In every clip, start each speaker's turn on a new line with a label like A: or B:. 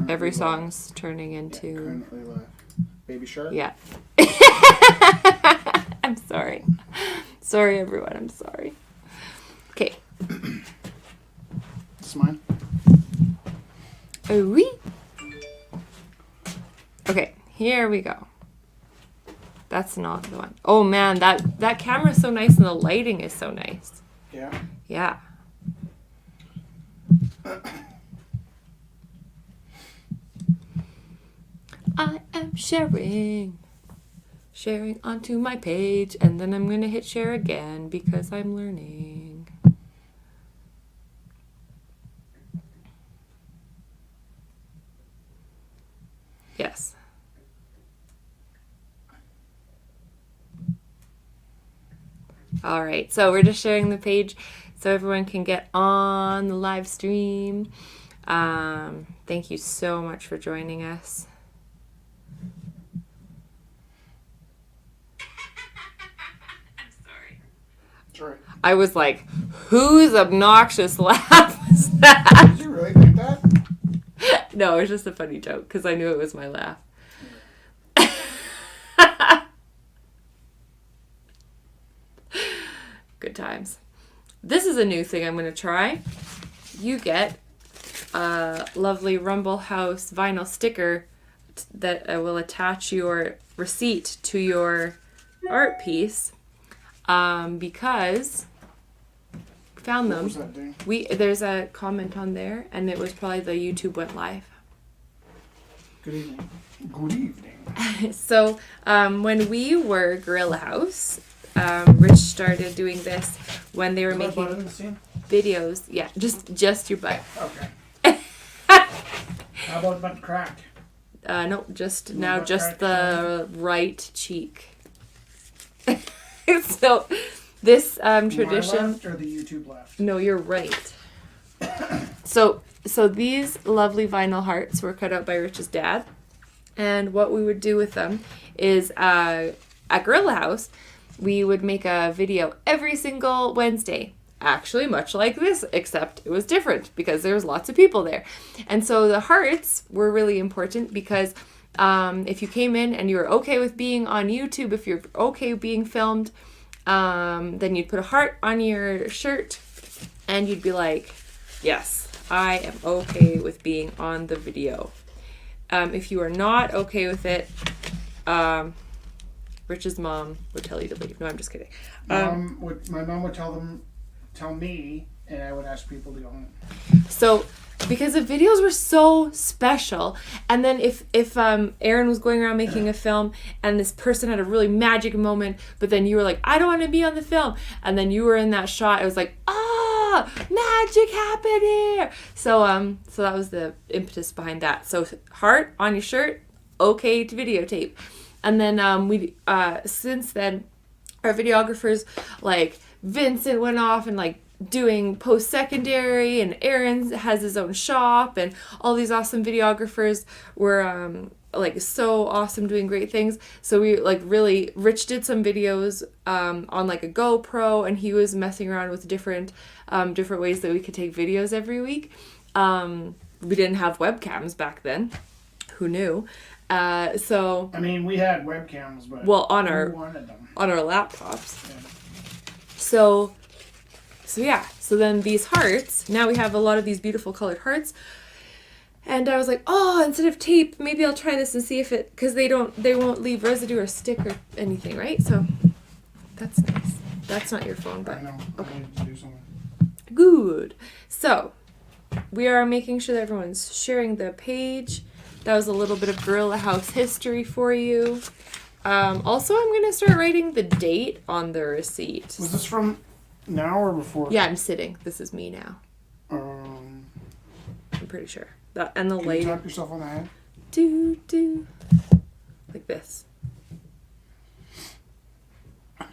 A: Every song's turning into...
B: Yeah, currently live. Baby Shark?
A: Yeah. I'm sorry. Sorry, everyone. I'm sorry. Okay.
B: This is mine?
A: Oh, oui. Okay, here we go. That's not the one. Oh, man, that camera's so nice and the lighting is so nice.
B: Yeah.
A: Yeah. I am sharing onto my page, and then I'm gonna hit share again because I'm learning. Yes. All right, so we're just sharing the page so everyone can get on the live stream. Thank you so much for joining us.
B: Sorry.
A: I was like, whose obnoxious laugh was that?
B: Did you really think that?
A: No, it was just a funny joke because I knew it was my laugh. Good times. This is a new thing I'm going to try. You get a lovely Rumble House vinyl sticker that will attach your receipt to your art piece. Because we found them.
B: What was that doing?
A: There's a comment on there, and it was probably the YouTube went live.
B: Good evening. Good evening.
A: So when we were Gorilla House, Rich started doing this when they were making videos. Yeah, just your butt.
B: Okay. How about butt crack?
A: No, just
B: You
A: now,
B: want
A: just
B: butt
A: the right cheek. So this tradition.
B: My left or the YouTube left?
A: No, you're right. So these lovely vinyl hearts were cut out by Rich's dad, and what we would do with them is at Gorilla House, we would make a video every single Wednesday. Actually, much like this, except it was different because there was lots of people there. And so the hearts were really important because if you came in and you were okay with being on YouTube, if you're okay being filmed, then you'd put a heart on your shirt and you'd be like, yes, I am okay with being on the video. If you are not okay with it, Rich's mom would tell you to leave. No, I'm just kidding.
B: My mom would tell me, and I would ask people to go on.
A: So, because the videos were so special, and then if Aaron was going around making a film, and this person had a really magic moment, but then you were like, I don't want to be on the film, and then you were in that shot, it was like, magic happened here. So that was the impetus behind that. So heart on your shirt, okay to videotape. And then we since then our videographers like Vincent went off and like doing post-secondary, and Aaron has his own shop, and all these awesome videographers were like so awesome doing great things. So we like really Rich did some videos on like a GoPro, and he was messing around with different ways that we could take videos every week. We didn't have webcams back then. Who knew? So
B: I mean, we had webcams, but
A: on
B: who wanted them?
A: our laptops.
B: Yeah.
A: So yeah. So then these hearts. Now we have a lot of these beautiful colored hearts. And I was like, instead of tape, maybe I'll try this and see if it, because they won't leave residue or stick or anything, right? So that's nice. That's not your phone, but
B: I know.
A: okay.
B: I need to do something.
A: Good. So we are making sure that everyone's sharing the page. That was a little bit of Gorilla House history for you. Also, I'm going to start writing the date on the receipt.
B: Was this from now or before?
A: Yeah, I'm sitting. This is me now.
B: Um,
A: I'm pretty sure. That and the
B: can you
A: light.
B: tap yourself on the head?
A: Do. Like this.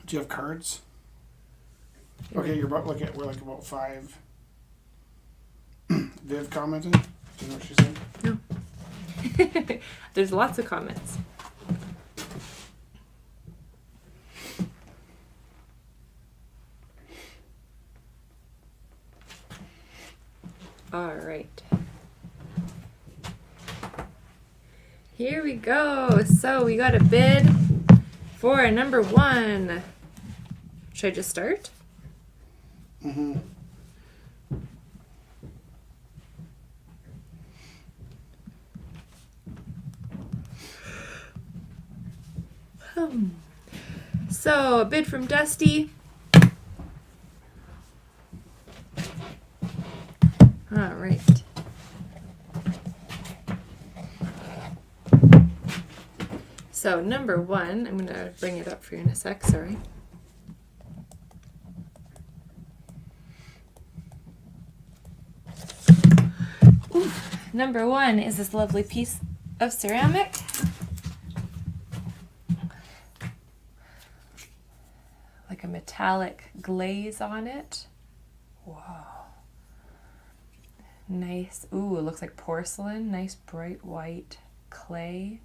B: Do you have cards? Okay, you're about we're like about 5. Viv commented. Do you know what she said?
A: No. There's lots of comments. All right. Here we go. So we got a bid for number 1. Should I just start?
B: Mm-hmm.
A: So a bid from Dusty. All right. So number 1, I'm gonna bring it up for you in a sec. Sorry. Ooh, number 1 is this lovely piece of ceramic. Like a metallic glaze on it. Wow. Nice. Ooh, it looks like porcelain. Nice bright white clay.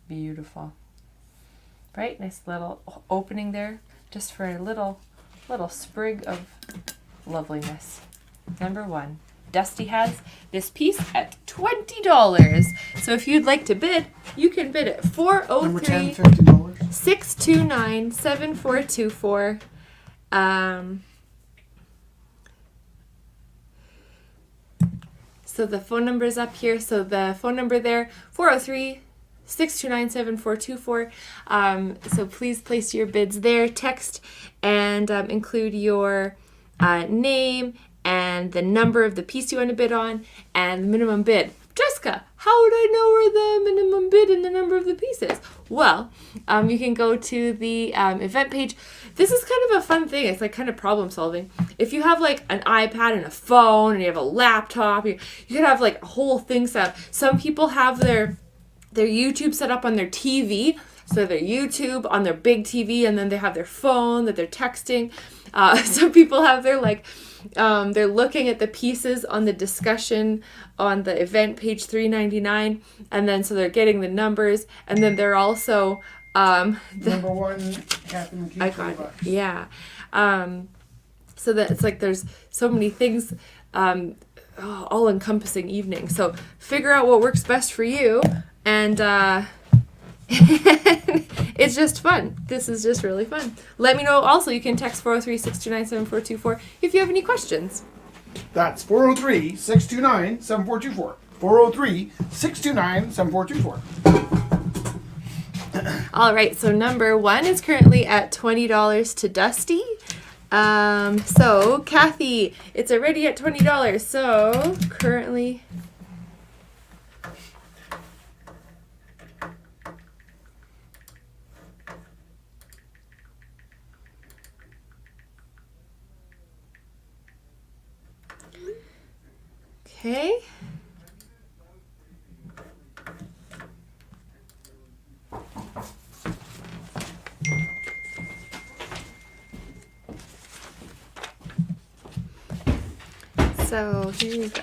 A: Beautiful. Right? Nice little opening there just for a little sprig of loveliness. Number 1. Dusty has this piece at $20. So if you'd like to bid, you can bid it.
B: Number 10,
A: 403
B: $50.
A: 629 7424. So the phone number is up here. So the phone number there, 403-629-7424. So please place your bids there. Text and include your name and the number of the piece you want to bid on and the minimum bid. Jessica, how would I know where the minimum bid and the number of the piece is? Well, you can go to the event page. This is kind of a fun thing. It's like kind of problem solving. If you have like an iPad and a phone and you have a laptop, you could have like a whole thing set up. Some people have their YouTube set up on their TV. So their YouTube on their big TV, and then they have their phone that they're texting. Some people have their they're looking at the pieces on the discussion on the event page 399, and then so they're getting the numbers, and then they're also
B: Number 1, Kathy McKee, $20.
A: yeah. So that it's like there's so many things, all encompassing evening. So figure out what works best for you, and it's just fun. This is just really fun. Let me know. Also, you can text 403-629-7424 if you have any questions.
B: That's 403-629-7424. 403-629-7424.
A: All right, so number 1 is currently at $20 to Dusty. So Kathy, it's already at $20. So currently, okay. So here we go.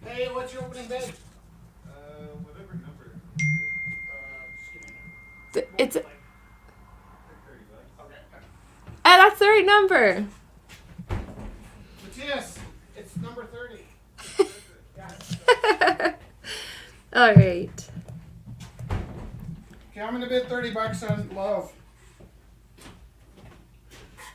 B: Hey, what's your opening bid?
C: Whatever number.
A: It's that's the right number.
B: Matthias, it's number 30.
A: All right.
B: Okay, I'm gonna bid $30 on love.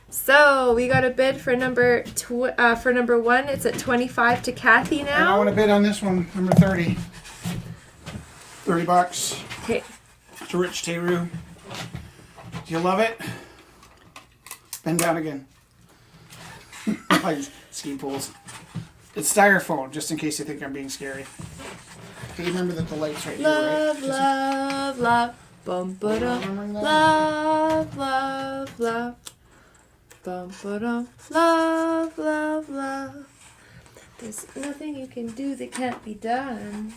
A: So we got a bid for number 1. It's at 25 to Kathy
B: And I
A: now.
B: want to bid on this one, number 30. $30
A: Okay.
B: to Rich Teru. Do you love it? Bend down again. Like ski poles. It's styrofoam, just in case you think I'm being scary. Okay, remember that the light's right here,
A: Love,
B: right?
A: love, love. Bum ba dum.
B: Remembering that?
A: Love, love, love. Bum ba dum. Love, love, love. There's nothing you can do that can't be done.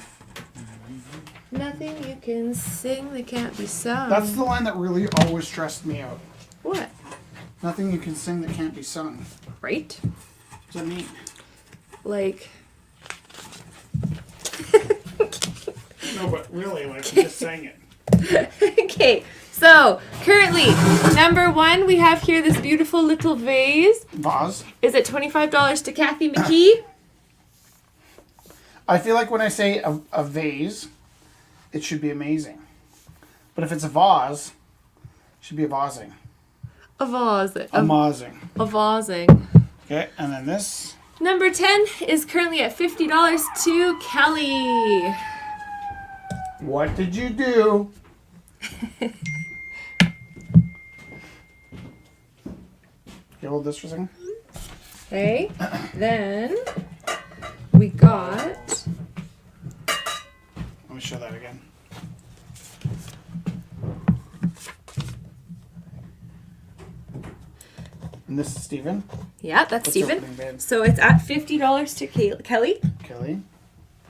A: Nothing you can sing that can't be sung.
B: That's the line that really always stressed me out.
A: What?
B: Nothing you can sing that can't be sung.
A: Right?
B: What does that mean?
A: Like.
B: No, but really, like, you just sang it.
A: Okay, so currently, number 1, we have here this beautiful little vase.
B: Vase.
A: Is it $25 to Kathy McKee?
B: I feel like when I say a vase, it should be amazing. But if it's a vase, it should be a vasing.
A: A vase.
B: A mazing.
A: A vasing.
B: Okay, and then this.
A: Number 10 is currently at $50 to Kelly.
B: What did you do? Okay, hold this for a second.
A: Okay, then we got...
B: Let me show that again. And this is Steven.
A: Yeah, that's
B: What's
A: Steven.
B: opening bid?
A: So it's at $50 to Kelly.
B: Kelly.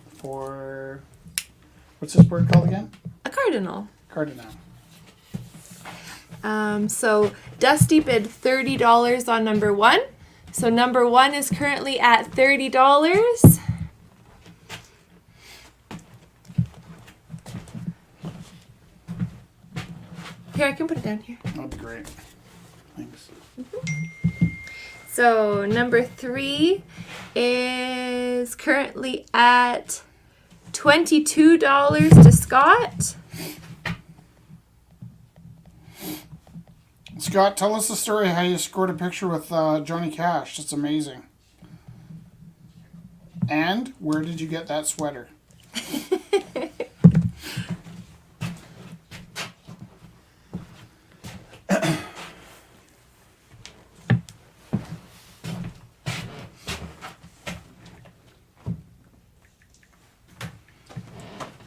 B: For... What's this word called again?
A: A cardinal.
B: Cardinal.
A: So Dusty bid $30 on number 1. So number 1 is currently at $30. Here, I can put it down here.
B: That'd be great. Thanks.
A: So number 3 is currently at $22 to Scott.
B: Scott, tell us the story how you scored a picture with Johnny Cash. That's amazing. And where did you get that sweater?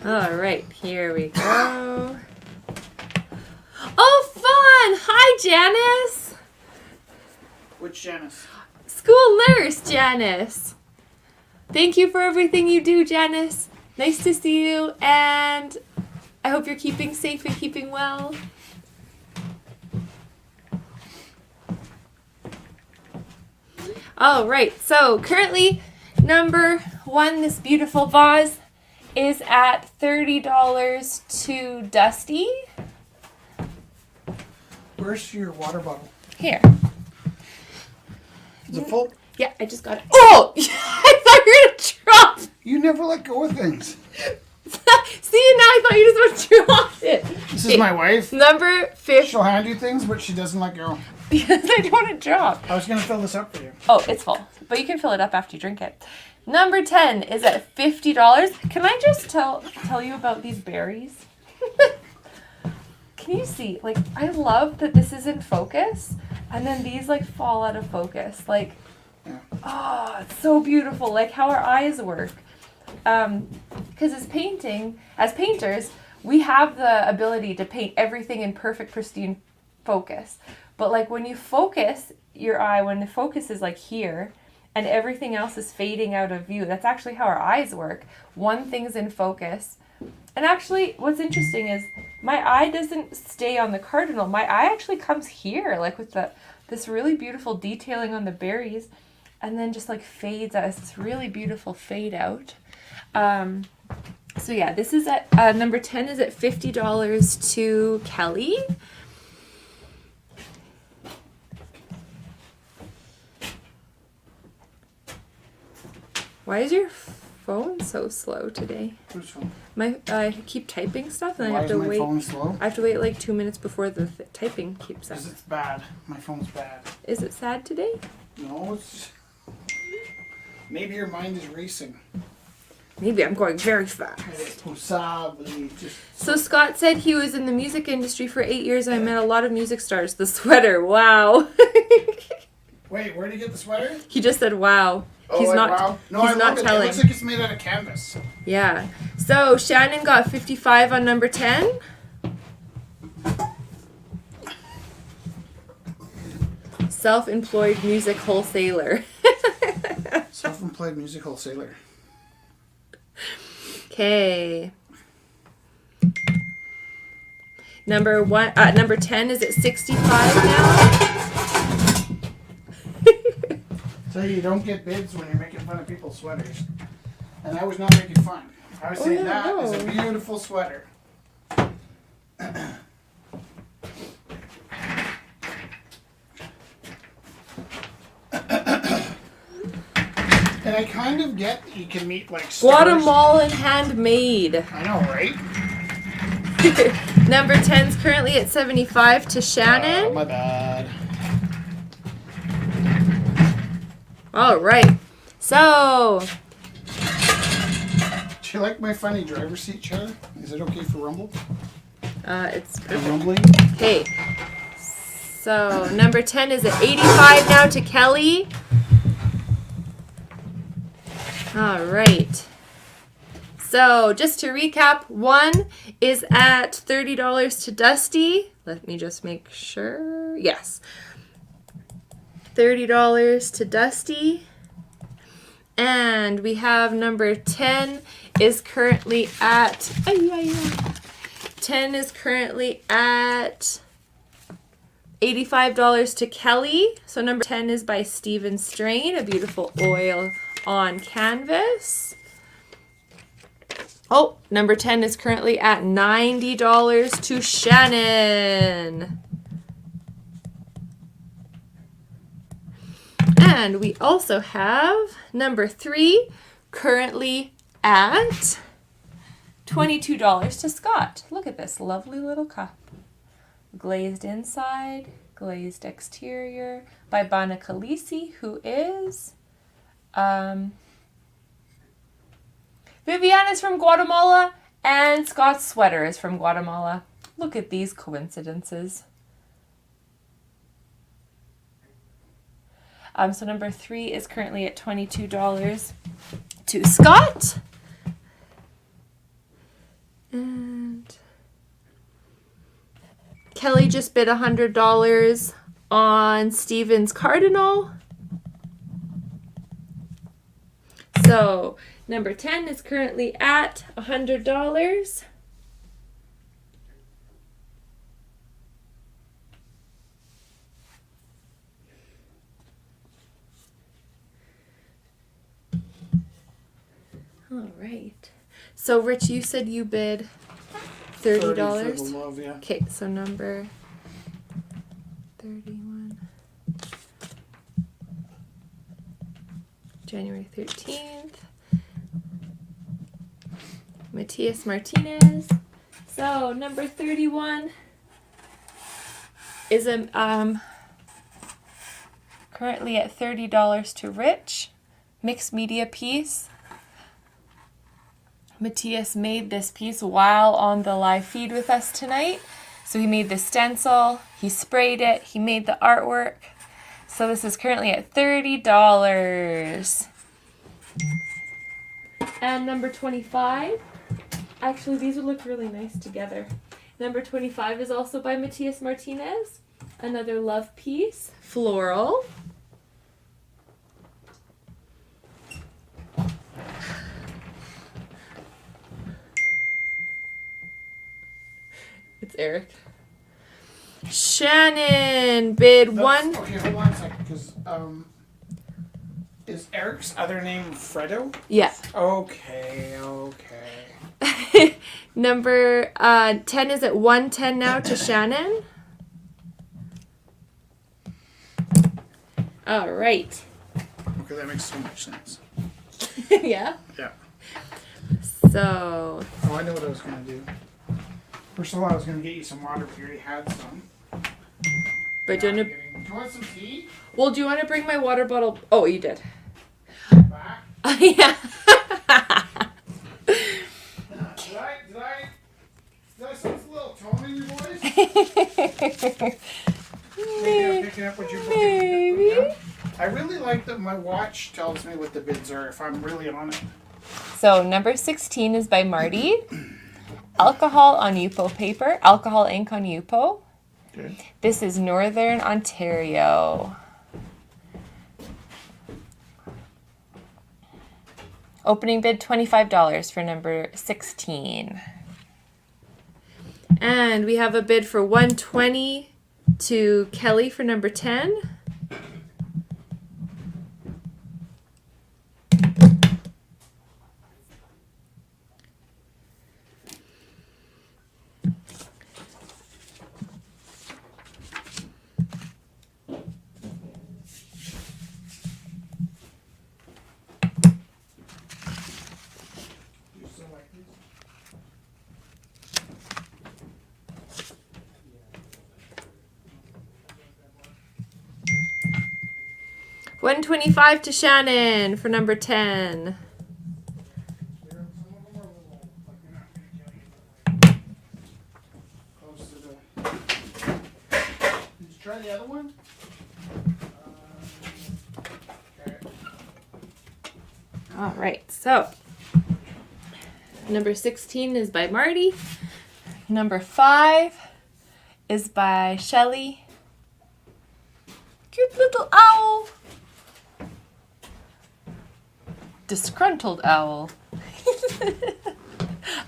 A: All right, here we go. Oh, fun! Hi, Janice.
B: Which Janice?
A: School nurse, Janice. Thank you for everything you do, Janice. Nice to see you, and I hope you're keeping safe and keeping well. All right, so currently number 1, this beautiful vase, is at $30 to Dusty.
B: Where's your water bottle?
A: Here.
B: Is it full?
A: Yeah, I just got it. Oh! I thought you were going to drop.
B: You never let go of things.
A: See, now I thought you just would drop it.
B: This is my wife.
A: Number 50.
B: She'll hand you things, but she doesn't let go.
A: Because I don't want to drop.
B: I was going to fill this up for you.
A: Oh, it's full. But you can fill it up after you drink it. Number 10 is at $50. Can I just tell you about these berries? Can you see? Like, I love that this is in focus. And then these, like, fall out of focus. Like,
B: Yeah.
A: oh, it's so beautiful. Like, how our eyes work. Because as painters, we have the ability to paint everything in perfect, pristine focus. But, like, when you focus your eye, when the focus is, like, here, and everything else is fading out of view, that's actually how our eyes work. One thing's in focus. And actually, what's interesting is my eye doesn't stay on the cardinal. My eye actually comes here, like with this really beautiful detailing on the berries, and then just like fades out. It's this really beautiful fade out. So yeah, this is at number 10 is at $50 to Kelly. Why is your phone so slow today?
B: Whose phone?
A: I keep typing stuff and
B: Why
A: I have
B: is
A: to
B: my
A: wait.
B: phone slow?
A: I have to wait like 2 minutes before the typing keeps up.
B: Because it's bad. My phone's bad.
A: Is it sad today?
B: No, it's... Maybe your mind is racing.
A: Maybe I'm going very fast.
B: Possibly. Just...
A: So Scott said he was in the music industry for 8 years. I met a lot of music stars. The sweater, wow.
B: Wait, where did you get the sweater?
A: He just said wow.
B: Oh,
A: He's
B: like,
A: not.
B: wow. No,
A: He's
B: I
A: not
B: love it.
A: telling.
B: It looks like it's made out of canvas.
A: Yeah. So Shannon got 55 on number 10. Self-employed music wholesaler.
B: Self-employed music wholesaler.
A: Okay. Number 10 is at 65 now.
B: So you don't get bids when you're making fun of people's sweaters. And I was not making fun. I was saying
A: yeah,
B: that is
A: no.
B: a beautiful sweater. And I kind of get that you can meet like stars.
A: Guatemalan handmade.
B: I know, right?
A: Number 10's currently at 75 to Shannon.
B: My bad.
A: All right. So,
B: Do you like my funny driver's seat chair? Is it okay for rumble?
A: it's
B: For rumbling?
A: okay. So, number 10 is at 85 now to Kelly. All right. So, just to recap, 1 is at $30 to Dusty. Let me just make sure. Yes. $30 to Dusty. And we have number 10 is currently at 10 is currently at $85 to Kelly. So number 10 is by Stephen Strain, a beautiful oil on canvas. Oh, number 10 is currently at $90 to Shannon. And we also have number 3 currently at $22 to Scott. Look at this lovely little cup. Glazed inside, glazed exterior by Bana Khaleesi, who is Vivian is from Guatemala and Scott's sweater is from Guatemala. Look at these coincidences. So number 3 is currently at $22 to Scott. And Kelly just bid $100 on Steven's Cardinal. So number 10 is currently at $100. All right. So Rich, you said you bid $30.
B: For the love, yeah.
A: Okay, so number 31. January 13th. Matias Martinez. So number 31 is currently at $30 to Rich. Mixed media piece. Matias made this piece while on the live feed with us tonight. So he made the stencil, he sprayed it, he made the artwork. So this is currently at $30. And number 25, actually these would look really nice together. Number 25 is also by Matias Martinez. Another love piece, floral. It's Eric. Shannon bid one.
B: Okay, hold on a second, because is Eric's other name Fredo?
A: Yeah.
B: Okay.
A: Number 10 is at 110 now to Shannon. All right.
B: Okay, that makes so much sense.
A: Yeah.
B: Yeah.
A: So.
B: Oh, I know what I was gonna do. First of all, I was gonna get you some water. We already had some.
A: But do you want to?
B: Do you want some tea?
A: Well, do you want to bring my water bottle? Oh, you did.
B: Back.
A: Yeah.
B: Did I sense a little tone in your voice? Maybe I'm picking up what you're
A: Maybe.
B: Yeah. I really like that my watch tells me what the bids are if I'm really on it.
A: So number 16 is by Marty. Alcohol on Yupo paper. Alcohol ink on Yupo.
B: Okay.
A: This is Northern Ontario. Opening bid $25 for number 16. And we have a bid for $120 to Kelly for number 10. $125 to Shannon for number 10.
B: Close to the... Did you try the other one? Okay.
A: All right, so number 16 is by Marty. Number 5 is by Shelly. Cute little owl. Disgruntled owl.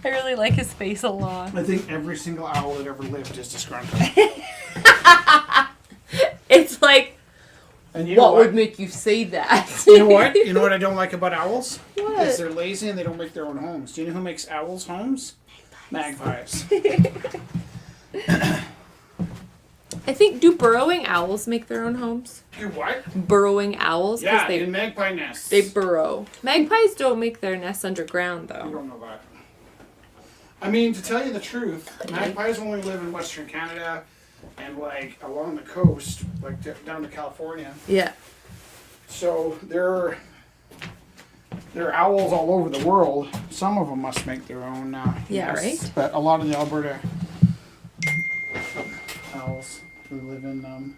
A: I really like his face a lot.
B: I think every single owl that ever lived is disgruntled.
A: It's like,
B: And you know
A: what
B: what?
A: would make you say that?
B: You know what? You know what I don't like about owls?
A: What?
B: Is they're lazy and they don't make their own homes. Do you know who makes owls' homes? Magpies.
A: I think, do burrowing owls make their own homes?
B: You what?
A: Burrowing owls? 'Cause
B: Yeah,
A: they
B: in magpie nests.
A: They burrow. Magpies don't make their nests underground,
B: You
A: though.
B: don't know that. I mean, to tell you the truth, magpies only live in Western Canada and like along the coast, like down to California.
A: Yeah.
B: So there are owls all over the world. Some of them must make their own
A: Yeah,
B: nests,
A: right?
B: But a lot of the Alberta owls who live in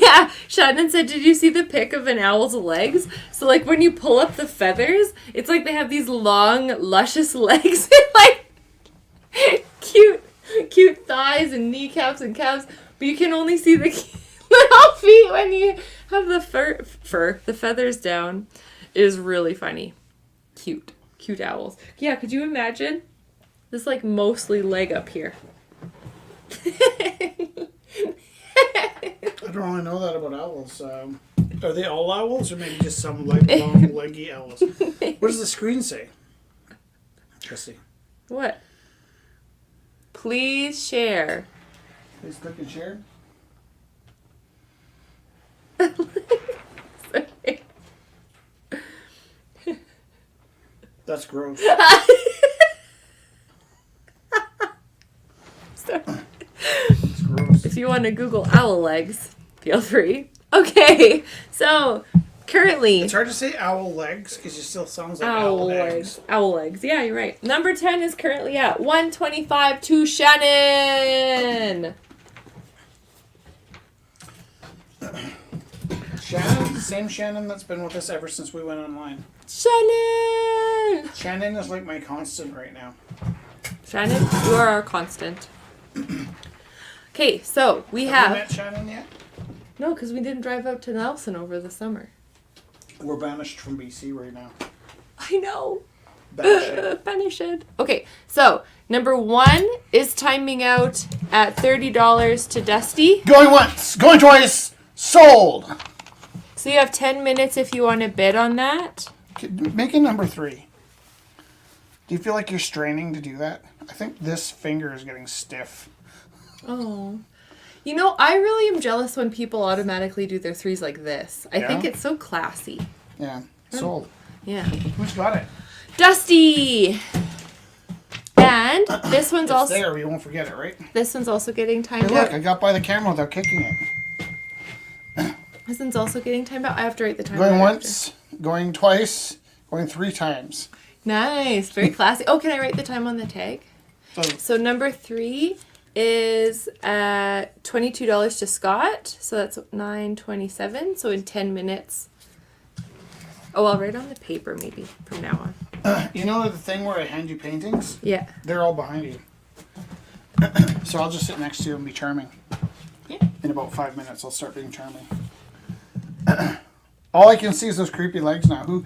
A: Yeah. Shannon said, did you see the pic of an owl's legs? So, like, when you pull up the feathers, it's like they have these long, luscious legs and, like, cute thighs and kneecaps and calves. But you can only see the little feet when you have the the feathers down. It is really funny. Cute owls. Yeah, could you imagine? This, like, mostly leg up here.
B: I don't really know that about owls. Are they all owls, or maybe just some like long, leggy owls? What does the screen say? Jesse,
A: What? Please share.
B: please click and share.
A: Sorry.
B: That's gross.
A: Sorry.
B: It's gross.
A: If you want to Google owl legs, feel free. Okay, so currently
B: It's hard to say owl legs because it still sounds like
A: owl
B: owl eggs.
A: legs. Owl legs. Yeah, you're right. Number 10 is currently at $125 to Shannon.
B: Shannon, the same Shannon that's been with us ever since we went online.
A: Shannon.
B: Shannon is like my constant right now.
A: Shannon, you are our constant. Okay, so we
B: Have you
A: have
B: met Shannon yet?
A: no, because we didn't drive out to Nelson over the summer.
B: We're banished from BC right now.
A: I know.
B: Banished.
A: Banished. Okay, so number 1 is timing out at $30 to Dusty.
B: Going once, going twice, sold.
A: So you have 10 minutes if you want to bid on that.
B: Make it number 3. Do you feel like you're straining to do that? I think this finger is getting stiff.
A: Oh. You know, I really am jealous when people automatically do their 3s like this. I think
B: Yeah?
A: it's so classy.
B: Yeah, sold.
A: Yeah.
B: Who's got it?
A: Dusty! And this one's
B: It's
A: also
B: there, we won't forget it, right?
A: this one's also getting
B: Hey,
A: timed
B: look,
A: out.
B: I got by the camera without kicking it.
A: This one's also getting timed out. I have to write the time.
B: Going
A: right
B: once, going twice, going 3 times.
A: after. Nice. Very classy. Oh, can I write the time on the tag?
B: So,
A: So number 3 is at $22 to Scott. So that's 9:27. So in 10 minutes. Oh, I'll write on the paper maybe from now on.
B: you know the thing where I hand you paintings?
A: Yeah.
B: They're all behind you. So I'll just sit next to you and be charming.
A: Yeah.
B: In about 5 minutes, I'll start being charming. All I can see is those creepy legs now. Who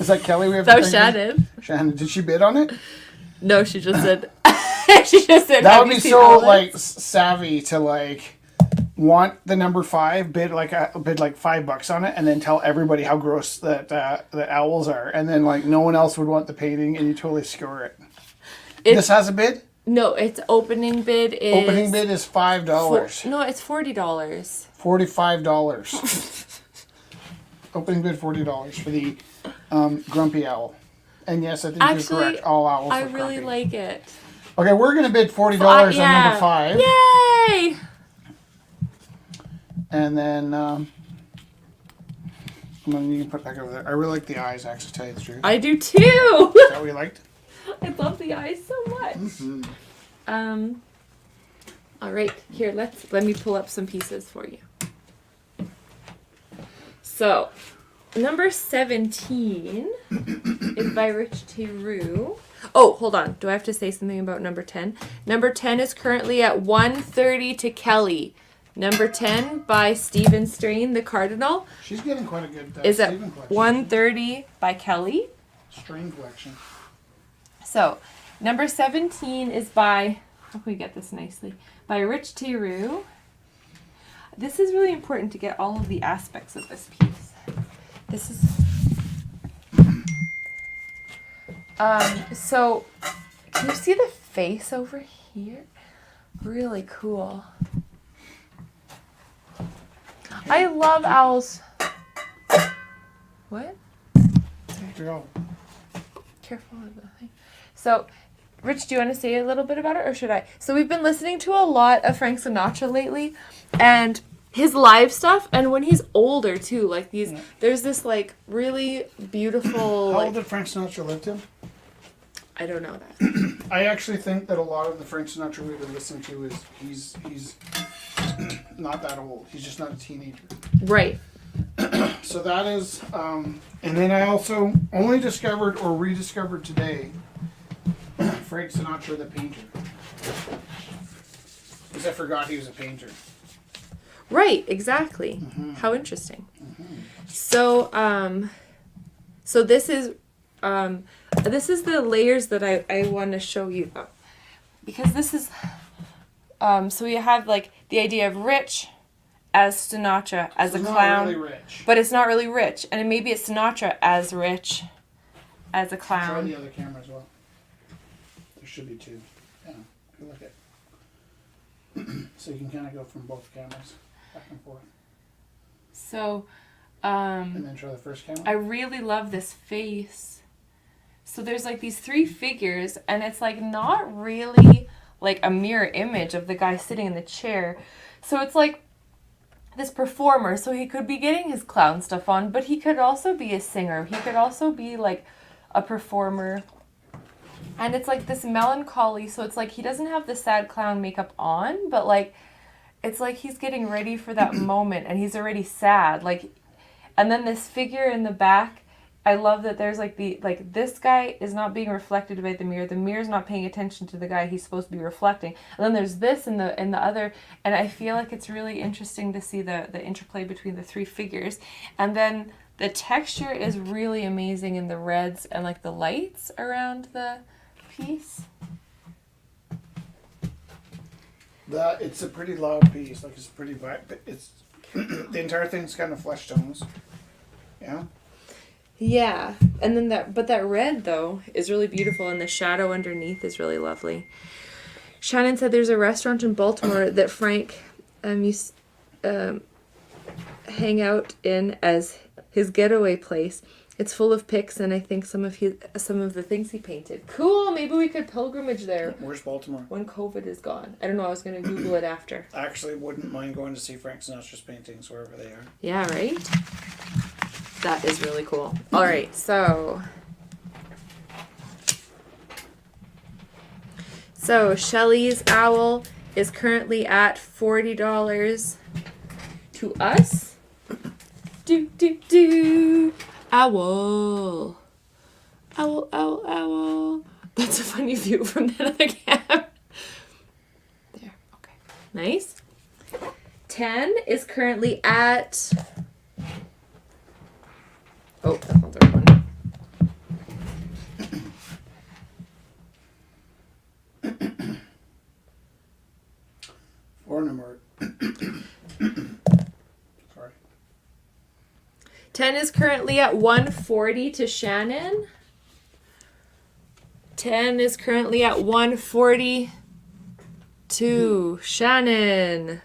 B: is that? Kelly? We have
A: That
B: to
A: was
B: thank you?
A: Shannon.
B: Shannon, did she bid on it?
A: No, she just said. She just said.
B: That
A: "Have
B: would
A: you
B: be
A: seen
B: so
A: Alex?"
B: like savvy to like want the number 5, bid like $5 on it, and then tell everybody how gross that owls are, and then like no one else would want the painting, and you totally score it. This has a bid.
A: No, its opening bid is.
B: Opening bid is $5.
A: No, it's $40.
B: $45. Opening bid $40 for the grumpy owl. And yes, I think
A: Actually,
B: you're correct. All owls
A: I
B: are
A: really
B: grumpy.
A: like it.
B: Okay, we're gonna bid $40 on
A: Yeah.
B: number 5,
A: Yay!
B: and then And then you can put it back over there. I really like the eyes, actually, to tell you the truth.
A: I do too.
B: Is that what you liked?
A: I love the eyes so much.
B: Mm-hmm.
A: All right, here, let me pull up some pieces for you. So, number 17 is by Rich Theroux. Oh, hold on. Do I have to say something about number 10? Number 10 is currently at 1:30 to Kelly. Number 10 by Stephen Strain, The Cardinal,
B: She's getting quite a good
A: is at
B: Stephen collection.
A: 1:30 by Kelly.
B: Strain collection.
A: So, number 17 is by, how can we get this nicely? By Rich Theroux. This is really important to get all of the aspects of this piece. This is... so, can you see the face over here? Really cool. I love owls. What?
B: Go.
A: Careful of the thing. So, Rich, do you want to say a little bit about it, or should I? So we've been listening to a lot of Frank Sinatra lately, and his live stuff, and when he's older too, like these, there's this like really beautiful.
B: How old did Frank Sinatra live to?
A: I don't know that.
B: I actually think that a lot of the Frank Sinatra we've been listening to is he's not that old. He's just not a teenager.
A: Right.
B: So that is, and then I also only discovered or rediscovered today Frank Sinatra the painter. Because I forgot he was a painter.
A: Right. Exactly. How interesting. So, so this is the layers that I want to show you though, because this is, so we have like the idea of Rich as Sinatra as a clown,
B: not really rich.
A: but it's not really Rich, and maybe it's Sinatra as Rich as a
B: Try
A: clown.
B: the other camera as well. There should be two. Yeah, good look at. So you can kind of go from both cameras back and forth,
A: So,
B: and then try the first camera.
A: I really love this face. So there's like these three figures, and it's like not really like a mirror image of the guy sitting in the chair. So it's like this performer, so he could be getting his clown stuff on, but he could also be a singer. He could also be like a performer. And it's like this melancholy, so it's like he doesn't have the sad clown makeup on, but like it's like he's getting ready for that moment and he's already sad. Like, and then this figure in the back, I love that there's like this guy is not being reflected by the mirror's not paying attention to the guy he's supposed to be reflecting, and then there's this in the other, and I feel like it's really interesting to see the interplay between the three figures. And then the texture is really amazing in the reds and like the lights around the piece.
B: It's a pretty loud piece, like it's pretty bright, but it's the entire thing's kind of flesh tones. Yeah.
A: Yeah, and then that red though is really beautiful, and the shadow underneath is really lovely. Shannon said there's a restaurant in Baltimore that Frank used hang out in as his getaway place. It's full of pics, and I think some of the things he painted. Cool. Maybe we could pilgrimage there
B: Where's Baltimore?
A: when COVID is gone. I don't know. I was gonna Google it after.
B: I actually wouldn't mind going to see Frank Sinatra's paintings wherever they are.
A: Yeah. Right. That is really cool. All right, so Shelley's owl is currently at $40 to us. Owl. Owl, owl, owl. That's a funny view from the other camera. There, okay. Nice. 10 is currently at... Oh, that's not the right one.
B: Or number. Sorry.
A: 10 is currently at $140 to Shannon. 10 is currently at $140 to Shannon.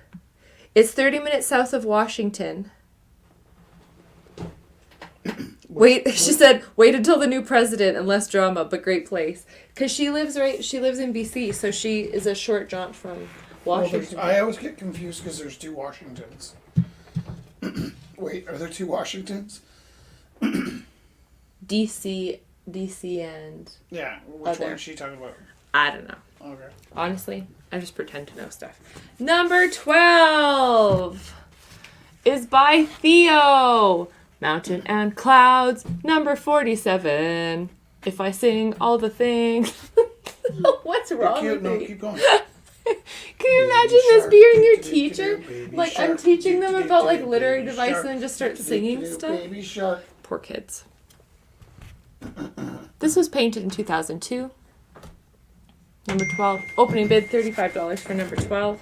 A: It's 30 minutes south of Washington. Wait, she said, wait until the new president and less drama, but great place. Because she lives in BC, so she is a short jaunt from Washington.
B: I always get confused because there's two Washingtons. Wait, are there two Washingtons?
A: DC and
B: Yeah, which one
A: Other.
B: is she talking about?
A: I don't know.
B: Okay.
A: Honestly, I just pretend to know stuff. Number 12 is by Theo. Mountain and Clouds. Number 47. If I sing all the things. What's wrong
B: Cute.
A: with
B: No,
A: me?
B: keep going.
A: Can you imagine this
B: shark,
A: being your
B: do-do-do-do-do,
A: teacher?
B: baby
A: Like, I'm
B: shark,
A: teaching them about, like,
B: do-do-do-do-do,
A: literary
B: baby
A: devices
B: shark,
A: and just start singing
B: do-do-do-do,
A: stuff.
B: Baby shark.
A: Poor kids. This was painted in 2002. Number 12. Opening bid $35 for number 12.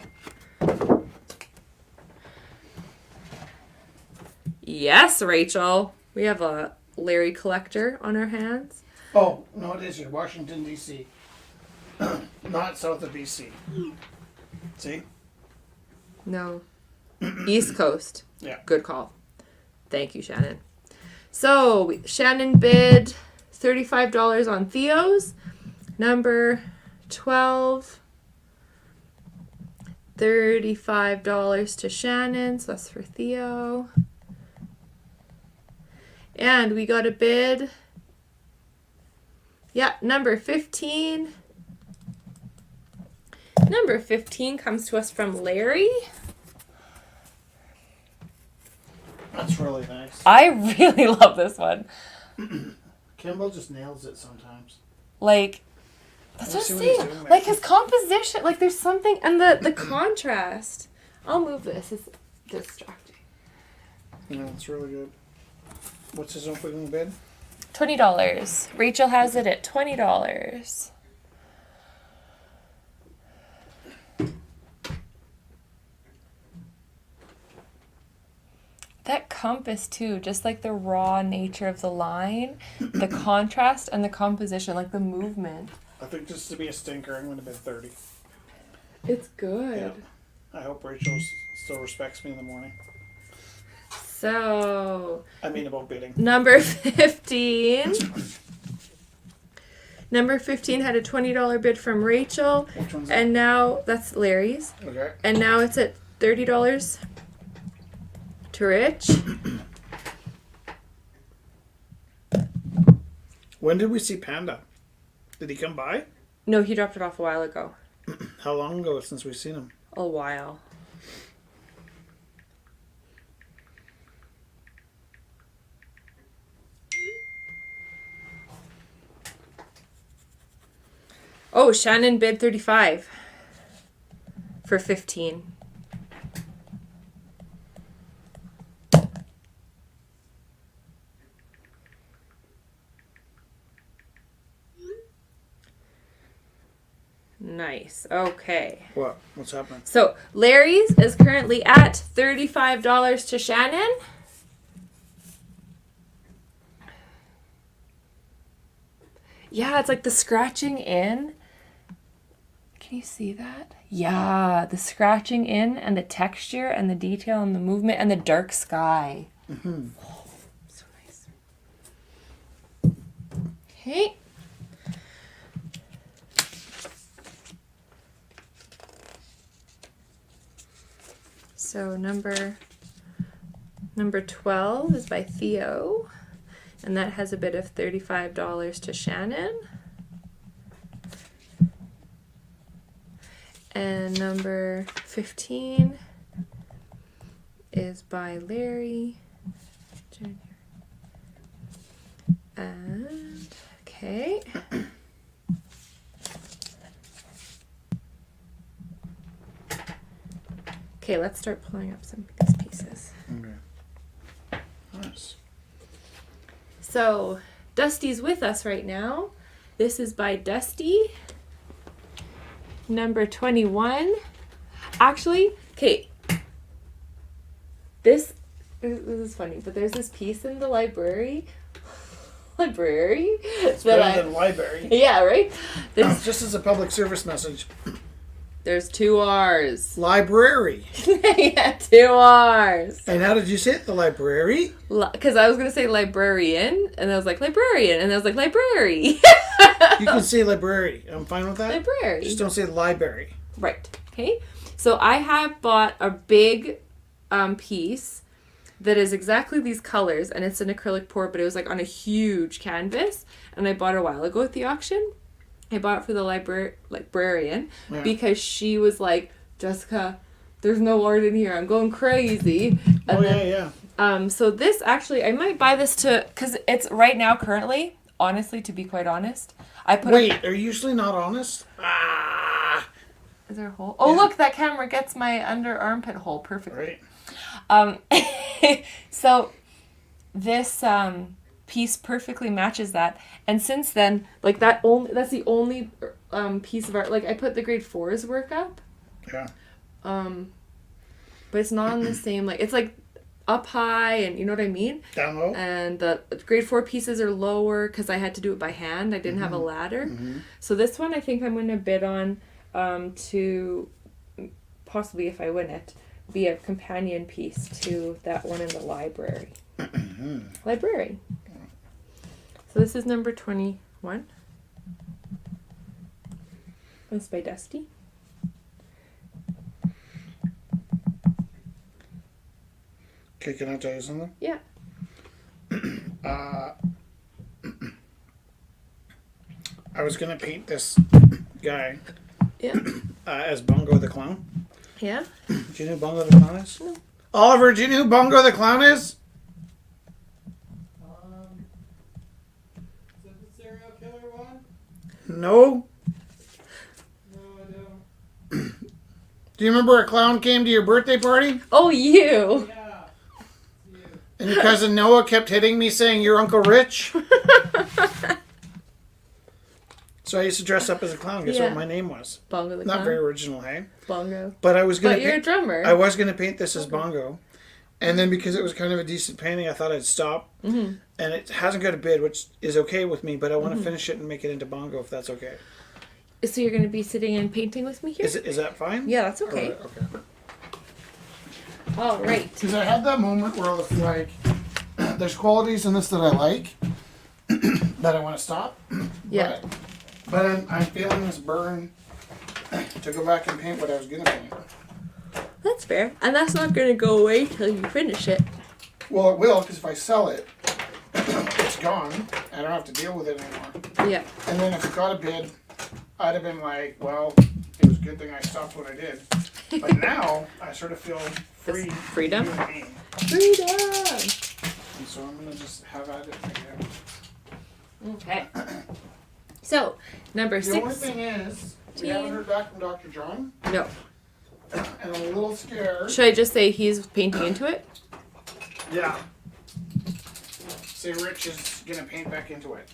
A: Yes, Rachel. We have a Larry collector on our hands.
B: Oh, no, it is here. Washington, D.C. Not south of B.C. See?
A: No. East Coast.
B: Yeah.
A: Good call. Thank you, Shannon. So, Shannon bid $35 on Theo's. Number 12. $35 to Shannon, so that's for Theo. And we got a bid. Yeah, number 15. Number 15 comes to us from Larry.
B: That's really nice.
A: I really love this one.
B: Kimball just nails it sometimes.
A: Like, that's
B: Let's
A: what I'm
B: see what he's
A: saying.
B: doing there.
A: Like his composition, like there's something, and the contrast. I'll move this. It's distracting.
B: Yeah, it's really good. What's his opening bid?
A: $20. Rachel has it at $20. That compass too, just like the raw nature of the line, the contrast and the composition, like the movement.
B: I think just to be a stinker, I'm going to bid 30.
A: It's good.
B: Yeah. I hope Rachel still respects me in the morning.
A: So,
B: I mean about bidding.
A: number 15. Number 15 had a $20 bid from Rachel.
B: Which one's that?
A: And now, that's Larry's.
B: Okay.
A: And now it's at $30 to Rich.
B: When did we see Panda? Did he come by?
A: No, he dropped it off a while ago.
B: How long ago since we've seen him?
A: A while. Oh, Shannon bid 35 for 15. Nice. Okay.
B: What? What's happening?
A: So Larry's is currently at $35 to Shannon. Yeah, it's like the scratching in. Can you see that? Yeah, the scratching in and the texture and the detail and the movement and the dark sky.
B: Mm-hmm.
A: Oh, so nice. Okay. So number 12 is by Theo, and that has a bid of $35 to Shannon. And number 15 is by Larry Jr. And okay. Okay, let's start pulling up some of these pieces.
B: Okay. Nice.
A: So, Dusty's with us right now. This is by Dusty. Number 21. Actually, okay. This is funny, but there's this piece in the library.
B: It's
A: that
B: better than library.
A: Yeah, right? There's,
B: Just as a public service message.
A: there's 2 R's.
B: Library.
A: Yeah, 2 R's.
B: And how did you say it? The library?
A: Because I was going to say librarian, and I was like librarian, and I was like library.
B: You can say library. I'm fine with that.
A: Library.
B: Just don't say library.
A: Right. Okay. So I have bought a big piece that is exactly these colors, and it's an acrylic pour, but it was like on a huge canvas, and I bought it a while ago at the auction. I bought it for the librarian because she was like, Jessica, there's no art in here. I'm going crazy. And so this actually, I might buy this because it's right now currently, honestly, to be quite honest, I put
B: Wait, are you usually not honest? Ah.
A: Is there a hole? Oh, look, that camera gets my under armpit hole perfectly.
B: Right.
A: So this piece perfectly matches that, and since then, like that's the only piece of art. Like I put the grade 4's work up,
B: Yeah.
A: but it's not on the same, like it's like up high, and you know what I mean.
B: Down low.
A: And the grade 4 pieces are lower because I had to do it by hand. I didn't have a ladder. So this one I think I'm going to bid on to possibly, if I win it, be a companion piece to that one in the library. Library. So this is number 21. It's by Dusty.
B: Okay, can I tell you something?
A: Yeah.
B: I was gonna paint this guy
A: Yeah.
B: as Bongo the Clown.
A: Yeah.
B: Do you know who Bongo the Clown is?
A: No.
B: Oliver, do you know who Bongo the Clown is?
C: Is that the serial killer one?
B: No.
C: No, I don't.
B: Do you remember a clown came to your birthday party?
A: Oh, you.
C: Yeah. It's you.
B: And your cousin Noah kept hitting me saying, "You're Uncle Rich." So I used to dress up as a clown. Guess
A: Yeah.
B: what my name was?
A: Bongo the
B: Not
A: Clown.
B: very original, hey?
A: Bongo.
B: But I was gonna.
A: But you're a drummer.
B: I was gonna paint this as Bongo, and then because it was kind of a decent painting, I thought I'd stop.
A: Mm-hmm.
B: And it hasn't got a bid, which is okay with me. But I want to finish it and make it into Bongo, if that's okay.
A: So you're going to be sitting and painting with me here?
B: Is that fine?
A: Yeah, that's okay.
B: Okay.
A: All right.
B: Because I had that moment where I was like, "There's qualities in this that I like, that I want to stop."
A: Yeah.
B: But I'm feeling this burn to go back and paint what I was gonna paint.
A: That's fair. And that's not going to go away till you finish it.
B: Well, it will, because if I sell it, it's gone. I don't have to deal with it anymore.
A: Yeah.
B: And then if it got a bid, I'd have been like, well, it was a good thing I stopped what I did. But now I sort of feel free.
A: Freedom?
B: to do me.
A: Freedom!
B: And so I'm gonna just have at it again.
A: Okay. So, number
B: The only
A: 6.
B: thing is, we haven't heard back from Dr. John,
A: No.
B: and I'm a little scared.
A: Should I just say he's painting into it?
B: Yeah. Say Rich is gonna paint back into it.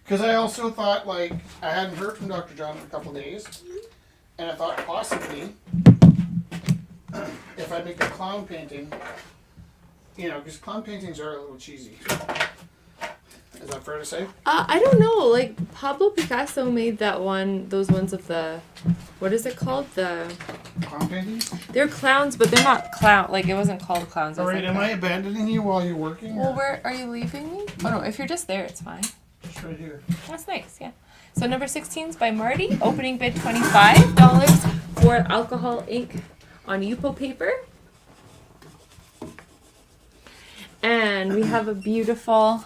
B: Because I also thought, like, I hadn't heard from Dr. John in a couple days, and I thought possibly, if I make a clown painting, you know, because clown paintings are a little cheesy. Is that fair to say?
A: I don't know. Like, Pablo Picasso made those ones of the, what is it called?
B: Clown paintings?
A: They're clowns, but they're not like, it wasn't called clowns. It was
B: Alright,
A: like
B: am I abandoning you while you're working?
A: Well, where are you leaving me? Oh no, if you're just there, it's fine.
B: Just right here.
A: That's nice, yeah. So number 16 is by Marty. Opening bid $25 for alcohol ink on Yupo paper. And we have a beautiful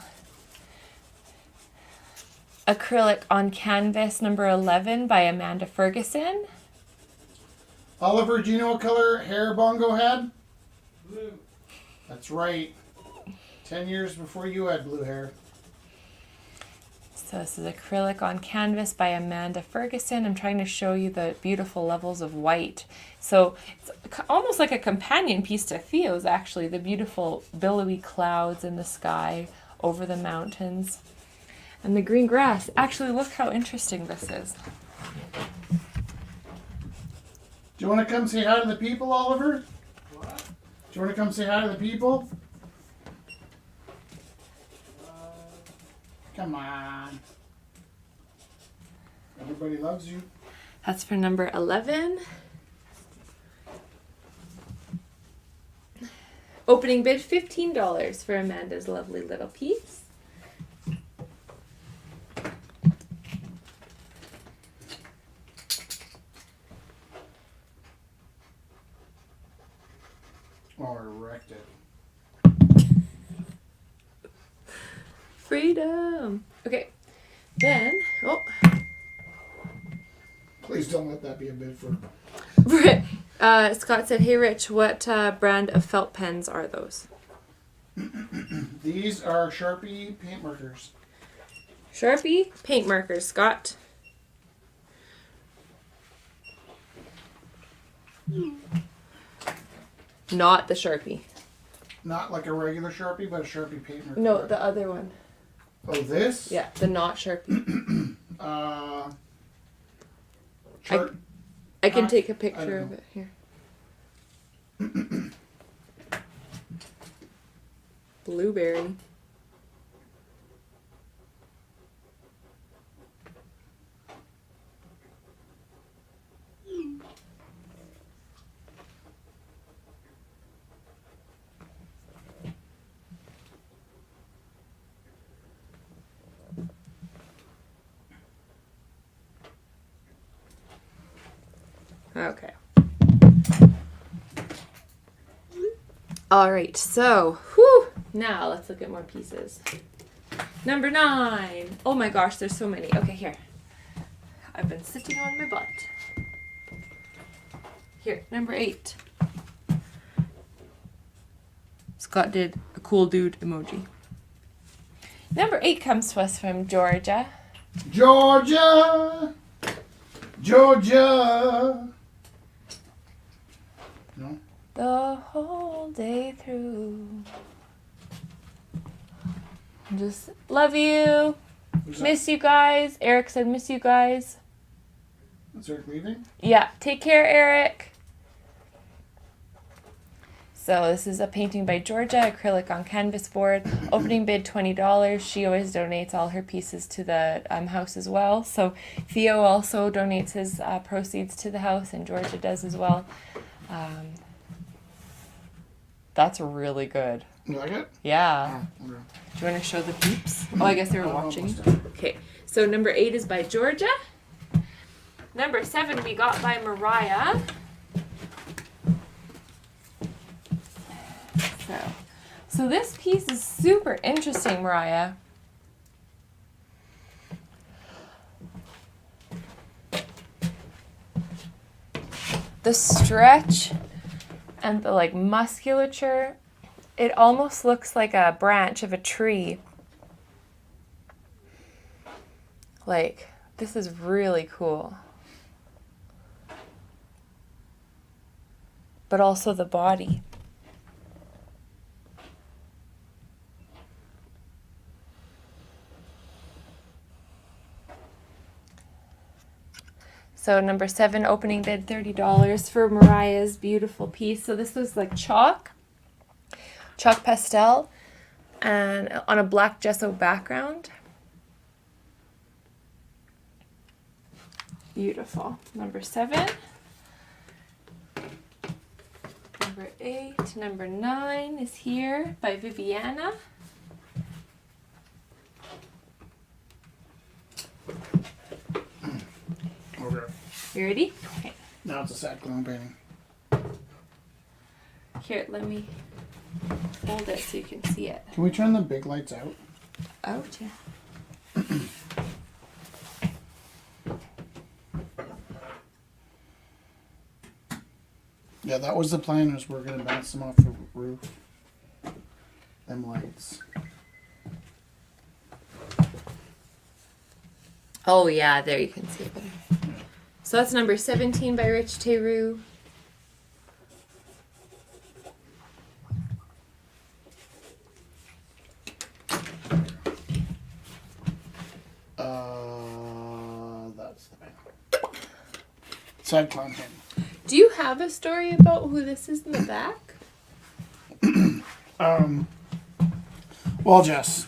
A: acrylic on canvas number 11 by Amanda Ferguson.
B: Oliver, do you know what color hair Bongo had?
C: Blue.
B: That's right. 10 years before you had blue hair.
A: So this is acrylic on canvas by Amanda Ferguson. I'm trying to show you the beautiful levels of white. So it's almost like a companion piece to Theo's, actually. The beautiful billowy clouds in the sky over the mountains. And the green grass. Actually, look how interesting this is.
B: Do you want to come say hi to the people, Oliver?
C: What?
B: Do you want to come say hi to the people? Come on. Everybody loves you.
A: That's for number 11. Opening bid $15 for Amanda's lovely little piece.
B: Oh, I wrecked it.
A: Freedom. Okay. Then,
B: Please don't let that be a bid for.
A: Scott said, "Hey Rich, what brand of felt pens are those?"
B: These are Sharpie paint markers.
A: Sharpie paint markers, Scott. Not the Sharpie.
B: Not like a regular Sharpie, but a Sharpie paint marker.
A: No, the other one.
B: Oh, this?
A: Yeah, the not Sharpie. I can take a picture of it here. Blueberry. Okay. All right, so, now let's look at more pieces. Number 9. Oh my gosh, there's so many. Okay, here. I've been sitting on my butt. Here, number 8. Scott did a cool dude emoji. Number 8 comes to us from Georgia.
B: Georgia! Georgia! No?
A: The whole day through. Just love you.
B: Who's
A: Miss you guys. Eric said miss you guys.
B: Is Eric leaving?
A: Yeah. Take care, Eric. So this is a painting by Georgia, acrylic on canvas board. Opening bid $20. She always donates all her pieces to the house as well. So Theo also donates his proceeds to the house, and Georgia does as well. That's really good.
B: You like it?
A: Yeah.
B: Oh, okay.
A: Do you want to show the peeps? Oh, I guess they were
B: Oh,
A: watching.
B: almost done.
A: Okay, so number 8 is by Georgia. Number 7 we got by Mariah. So this piece is super interesting, Mariah. The stretch and the like musculature, it almost looks like a branch of a tree. Like, this is really cool. But also the body. So number 7, opening bid $30 for Mariah's beautiful piece. So this was like chalk pastel, and on a black gesso background. Beautiful. Number 7. Number 8. Number 9 is here by Viviana.
B: Okay.
A: You ready? Okay.
B: Now it's a sad clown painting.
A: Here, let me hold it so you can see it.
B: Can we turn the big lights out?
A: Out, yeah.
B: Yeah, that was the plan, was we're gonna bounce them off the roof. Them lights.
A: Oh yeah, there you can see it better. So that's number 17 by Rich Teru.
B: That's the thing. Sad clown painting.
A: Do you have a story about who this is in the back?
B: Well, Jess,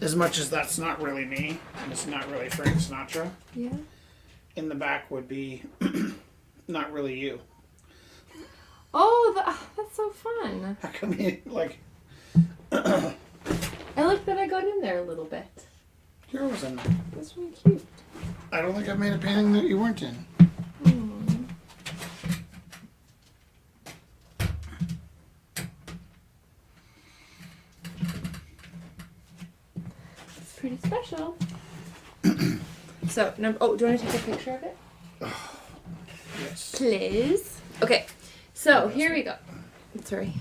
B: as much as that's not really me, and it's not really Frank Sinatra,
A: Yeah.
B: in the back would be not really you.
A: Oh, that's so fun.
B: How come you, like,
A: I like that I got in there a little bit.
B: here was in there?
A: That's really cute.
B: I don't think I've made a painting that you weren't in.
A: So, do you want to take a picture of it?
B: Yes.
A: Please. Okay. So, here we go. Sorry.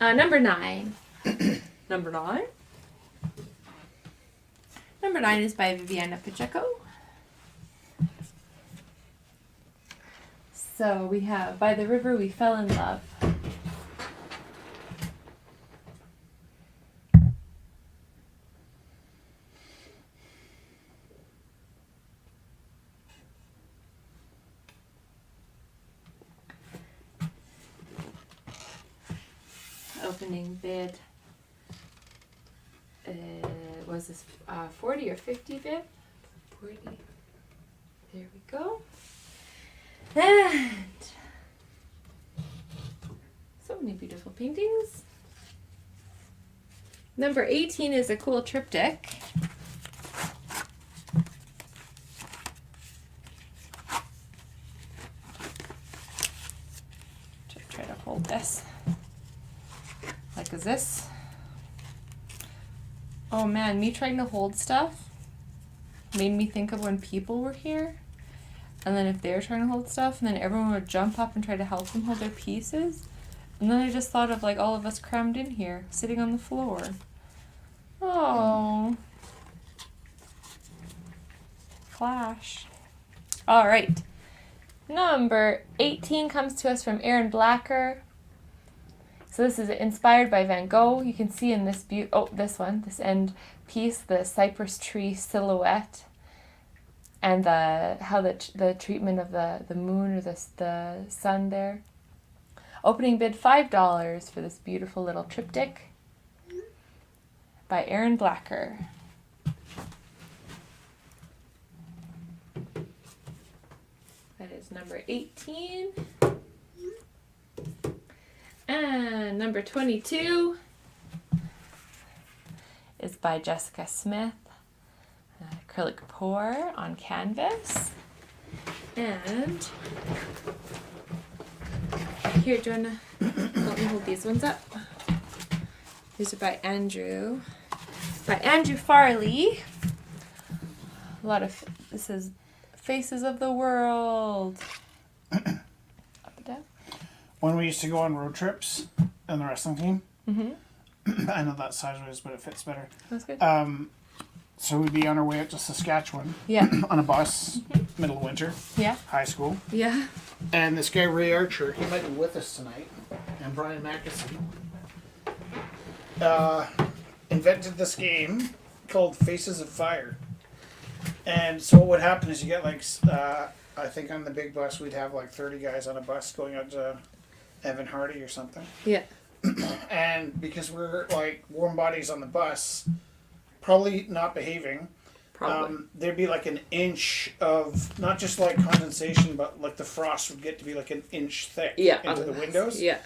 A: Number 9. Number 9? Number 9 is by Viviana Pacheco. So, we have By the River We Fell in Love. Opening bid was this 40 or 50 bid? 40. There we go. And so many beautiful paintings. Number 18 is a cool triptych. Try to hold this. Like is this? Oh man, me trying to hold stuff made me think of when people were here. And then if they were trying to hold stuff, and then everyone would jump up and try to help them hold their pieces. And then I just thought of like all of us crammed in here, sitting on the floor. Oh. Flash. All right. Number 18 comes to us from Aaron Blacker. So this is inspired by Van Gogh. You can see in this this end piece, the cypress tree silhouette, and how the treatment of the moon or the sun there. Opening bid $5 for this beautiful little triptych by Aaron Blacker. That is number 18. And number 22 is by Jessica Smith, acrylic pour on canvas. And here, do you want to let me hold these ones up? These are by Andrew Farley. This is Faces of the World. Up and down.
B: When we used to go on road trips in the wrestling team, I know that's sideways, but it fits better.
A: That's good.
B: So we'd be on our way out to Saskatchewan
A: Yeah.
B: on a bus, middle of winter,
A: Yeah.
B: high school.
A: Yeah.
B: And this guy, Ray Archer, he might be with us tonight, and Brian Mackison, invented this game called Faces of Fire. And so what would happen is you get like, I think on the big bus we'd have like 30 guys on a bus going out to Evan Hardy or something.
A: Yeah.
B: And because we're like warm bodies on the bus, probably not behaving,
A: Probably.
B: there'd be like an inch of not just like condensation, but like the frost would get to be like an inch thick into the windows.
A: Yeah.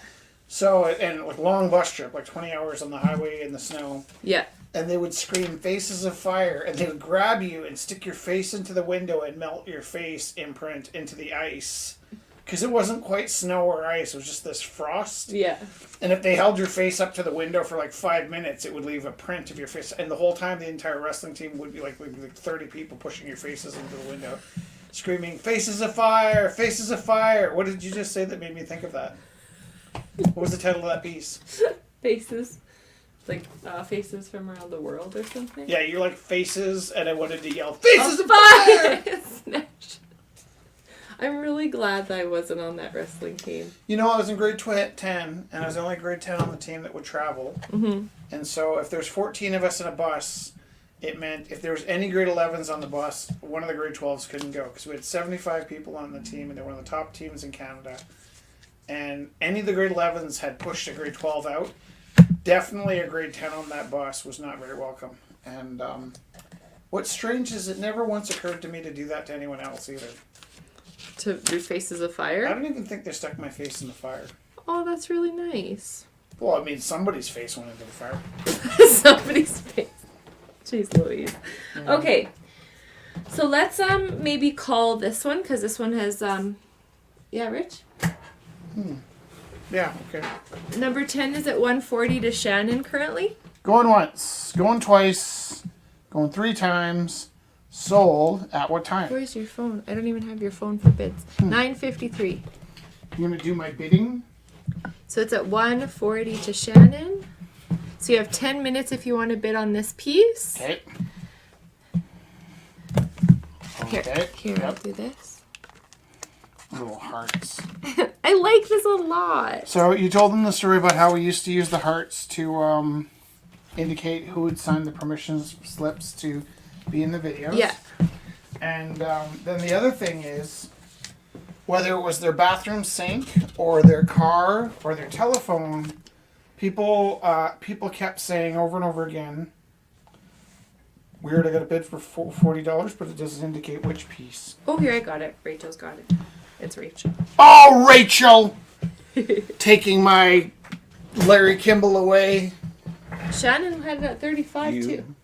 B: So, and like long bus trip, like 20 hours on the highway in the snow.
A: Yeah.
B: And they would scream Faces of Fire, and they would grab you and stick your face into the window and melt your face imprint into the ice. Because it wasn't quite snow or ice, it was just this frost.
A: Yeah.
B: And if they held your face up to the window for like 5 minutes, it would leave a print of your face. And the whole time, the entire wrestling team would be like 30 people pushing your faces into the window, screaming, Faces of Fire! Faces of Fire! What did you just say that made me think of that? What was the title of that piece?
A: Faces. Like faces from around the world or something.
B: Yeah, you're like faces, and I wanted to yell, Faces of Fire!
A: Snatch. I'm really glad that I wasn't on that wrestling team.
B: You know, I was in grade 10, and I was the only grade 10 on the team that would travel.
A: Mm-hmm.
B: And so if there's 14 of us in a bus, it meant if there was any grade 11s on the bus, one of the grade 12s couldn't go. Because we had 75 people on the team, and they were one of the top teams in Canada. And any of the grade 11s had pushed a grade 12 out. Definitely a grade 10 on that bus was not very welcome. And what's strange is it never once occurred to me to do that to anyone else either.
A: To do Faces of
B: I
A: Fire?
B: don't even think they stuck my face in the fire.
A: Oh, that's really nice.
B: Well, I mean, somebody's face went into the fire.
A: Somebody's face. Jeez Louise.
B: Yeah.
A: Okay. So let's maybe call this one, because this one has yeah, Rich?
B: Yeah, okay.
A: Number 10 is at 140 to Shannon currently.
B: Going once, going twice, going 3 times. sold at what time?
A: Where's your phone? I don't even have your phone for bids. 9:53.
B: You gonna do my bidding?
A: So it's at 1:40 to Shannon. So you have 10 minutes if you want to bid on this piece.
B: Okay.
A: Here,
B: Okay.
A: here, I'll
B: Yep.
A: do this.
B: Little hearts.
A: I like this a lot.
B: So you told them the story about how we used to use the hearts to indicate who would sign the permission slips to be in the videos.
A: Yeah.
B: And then the other thing is, whether it was their bathroom sink or their car or their telephone, people kept saying over and over again, we already got a bid for $40, but it doesn't indicate which piece.
A: Oh, here, I got it. Rachel's got it. It's Rachel.
B: Oh, Rachel! Taking my Larry Kimball away.
A: Shannon had it at 35
B: You
A: too.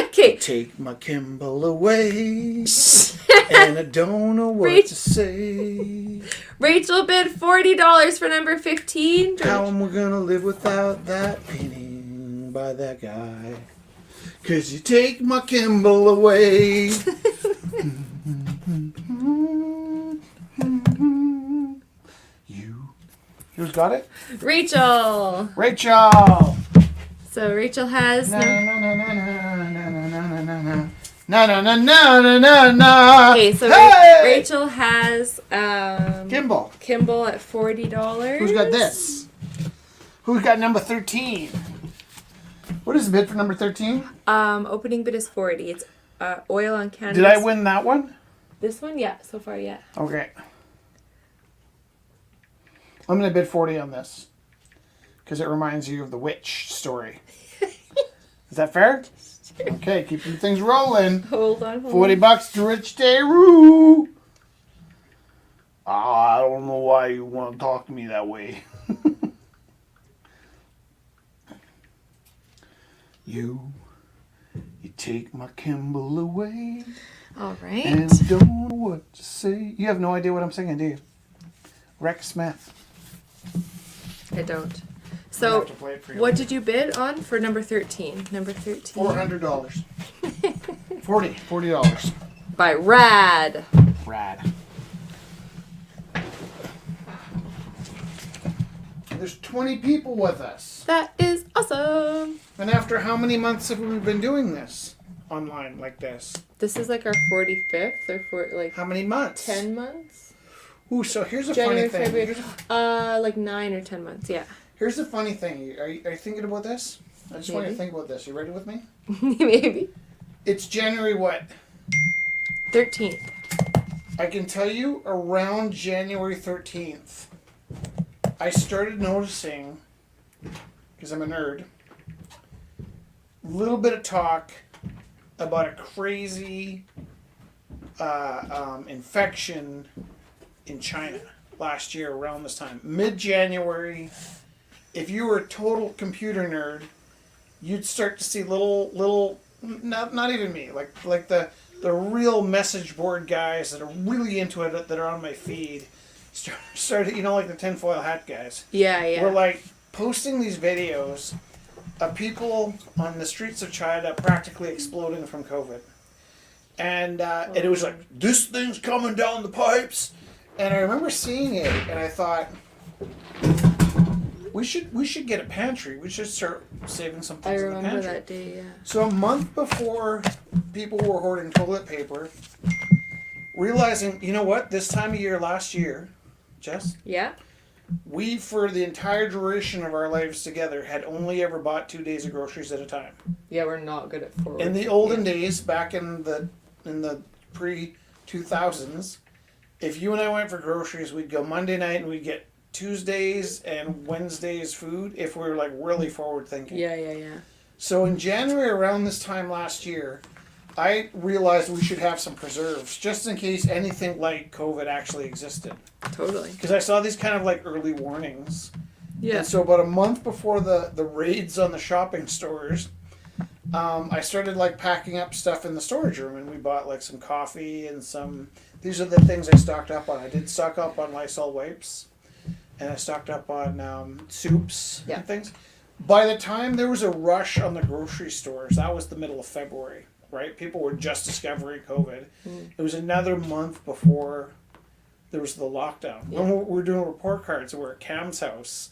A: Okay.
B: Take my Kimball away, and I don't know what
A: Rach-
B: to say.
A: Rachel bid $40 for number 15.
B: How am we gonna live without that painting by that guy? 'Cause you take my Kimball away. Who's got it?
A: Rachel.
B: Rachel!
A: So Rachel has
B: Na na na na na na na na na na. Na na na na na na na.
A: Okay, so
B: Hey!
A: Rachel has
B: Kimball.
A: Kimball at $40.
B: Who's got this? Who's got number 13? What is the bid for number 13?
A: Opening bid is 40. It's oil on canvas.
B: Did I win that one?
A: This one? Yeah, so far, yeah.
B: Okay. I'm going to bid 40 on this. Because it reminds you of the witch story. Is that fair? Okay, keeping things rolling.
A: Hold on.
B: 40 bucks to Rich Daru. I don't know why you want to talk to me that way. You take my Kimball away.
A: All right.
B: And don't know what to say. You have no idea what I'm singing, do you? Rex Smith.
A: I don't.
B: I'm
A: So,
B: gonna have to play it for you.
A: what did you bid on for number 13? Number 13.
B: $400. $40.
A: By Rad.
B: Rad. There's 20 people with us.
A: That is awesome.
B: And after how many months have we been doing this online like this?
A: This is like our 45th or like
B: How many months?
A: 10 months?
B: Ooh, so here's a
A: January,
B: funny thing.
A: February. Like 9 or 10 months, yeah.
B: Here's the funny thing. Are you thinking about this? I just want you to
A: Maybe.
B: think about this. You ready with me?
A: Maybe.
B: It's January what?
A: 13th.
B: I can tell you around January 13th, I started noticing, because I'm a nerd, a little bit of talk about a crazy infection in China last year around this time. Mid-January, if you were a total computer nerd, you'd start to see little not even me, like the real message board guys that are really into it that are on my feed started, you know, like the tinfoil hat guys.
A: Yeah, yeah.
B: We're like posting these videos of people on the streets of China practically exploding from COVID. And it was like, this thing's coming down the pipes. And I remember seeing it and I thought, we should get a pantry. We should start saving some
A: I
B: things in the
A: remember
B: pantry.
A: that day, yeah.
B: So a month before people were hoarding toilet paper, realizing, you know what, this time of year last year, Jess,
A: Yeah?
B: we, for the entire duration of our lives together, had only ever bought 2 days of groceries at a time.
A: Yeah, we're not good at forward.
B: In the olden days, back in the pre-2000s, if you and I went for groceries, we'd go Monday night and we'd get Tuesdays and Wednesdays food if we were like really forward thinking.
A: Yeah, yeah, yeah.
B: So in January, around this time last year, I realized we should have some preserves just in case anything like COVID actually existed.
A: Totally.
B: Because I saw these kind of like early warnings.
A: Yeah.
B: And so about a month before the raids on the shopping stores, I started like packing up stuff in the storage room, and we bought like some coffee and some. These are the things I stocked up on. I did stock up on Lysol wipes, and I stocked up on soups
A: Yeah.
B: and things. By the time there was a rush on the grocery stores, that was the middle of February. right? People were just discovering COVID. It was another month before there was the lockdown.
A: Yeah.
B: When we were doing report cards, we were at Cam's house,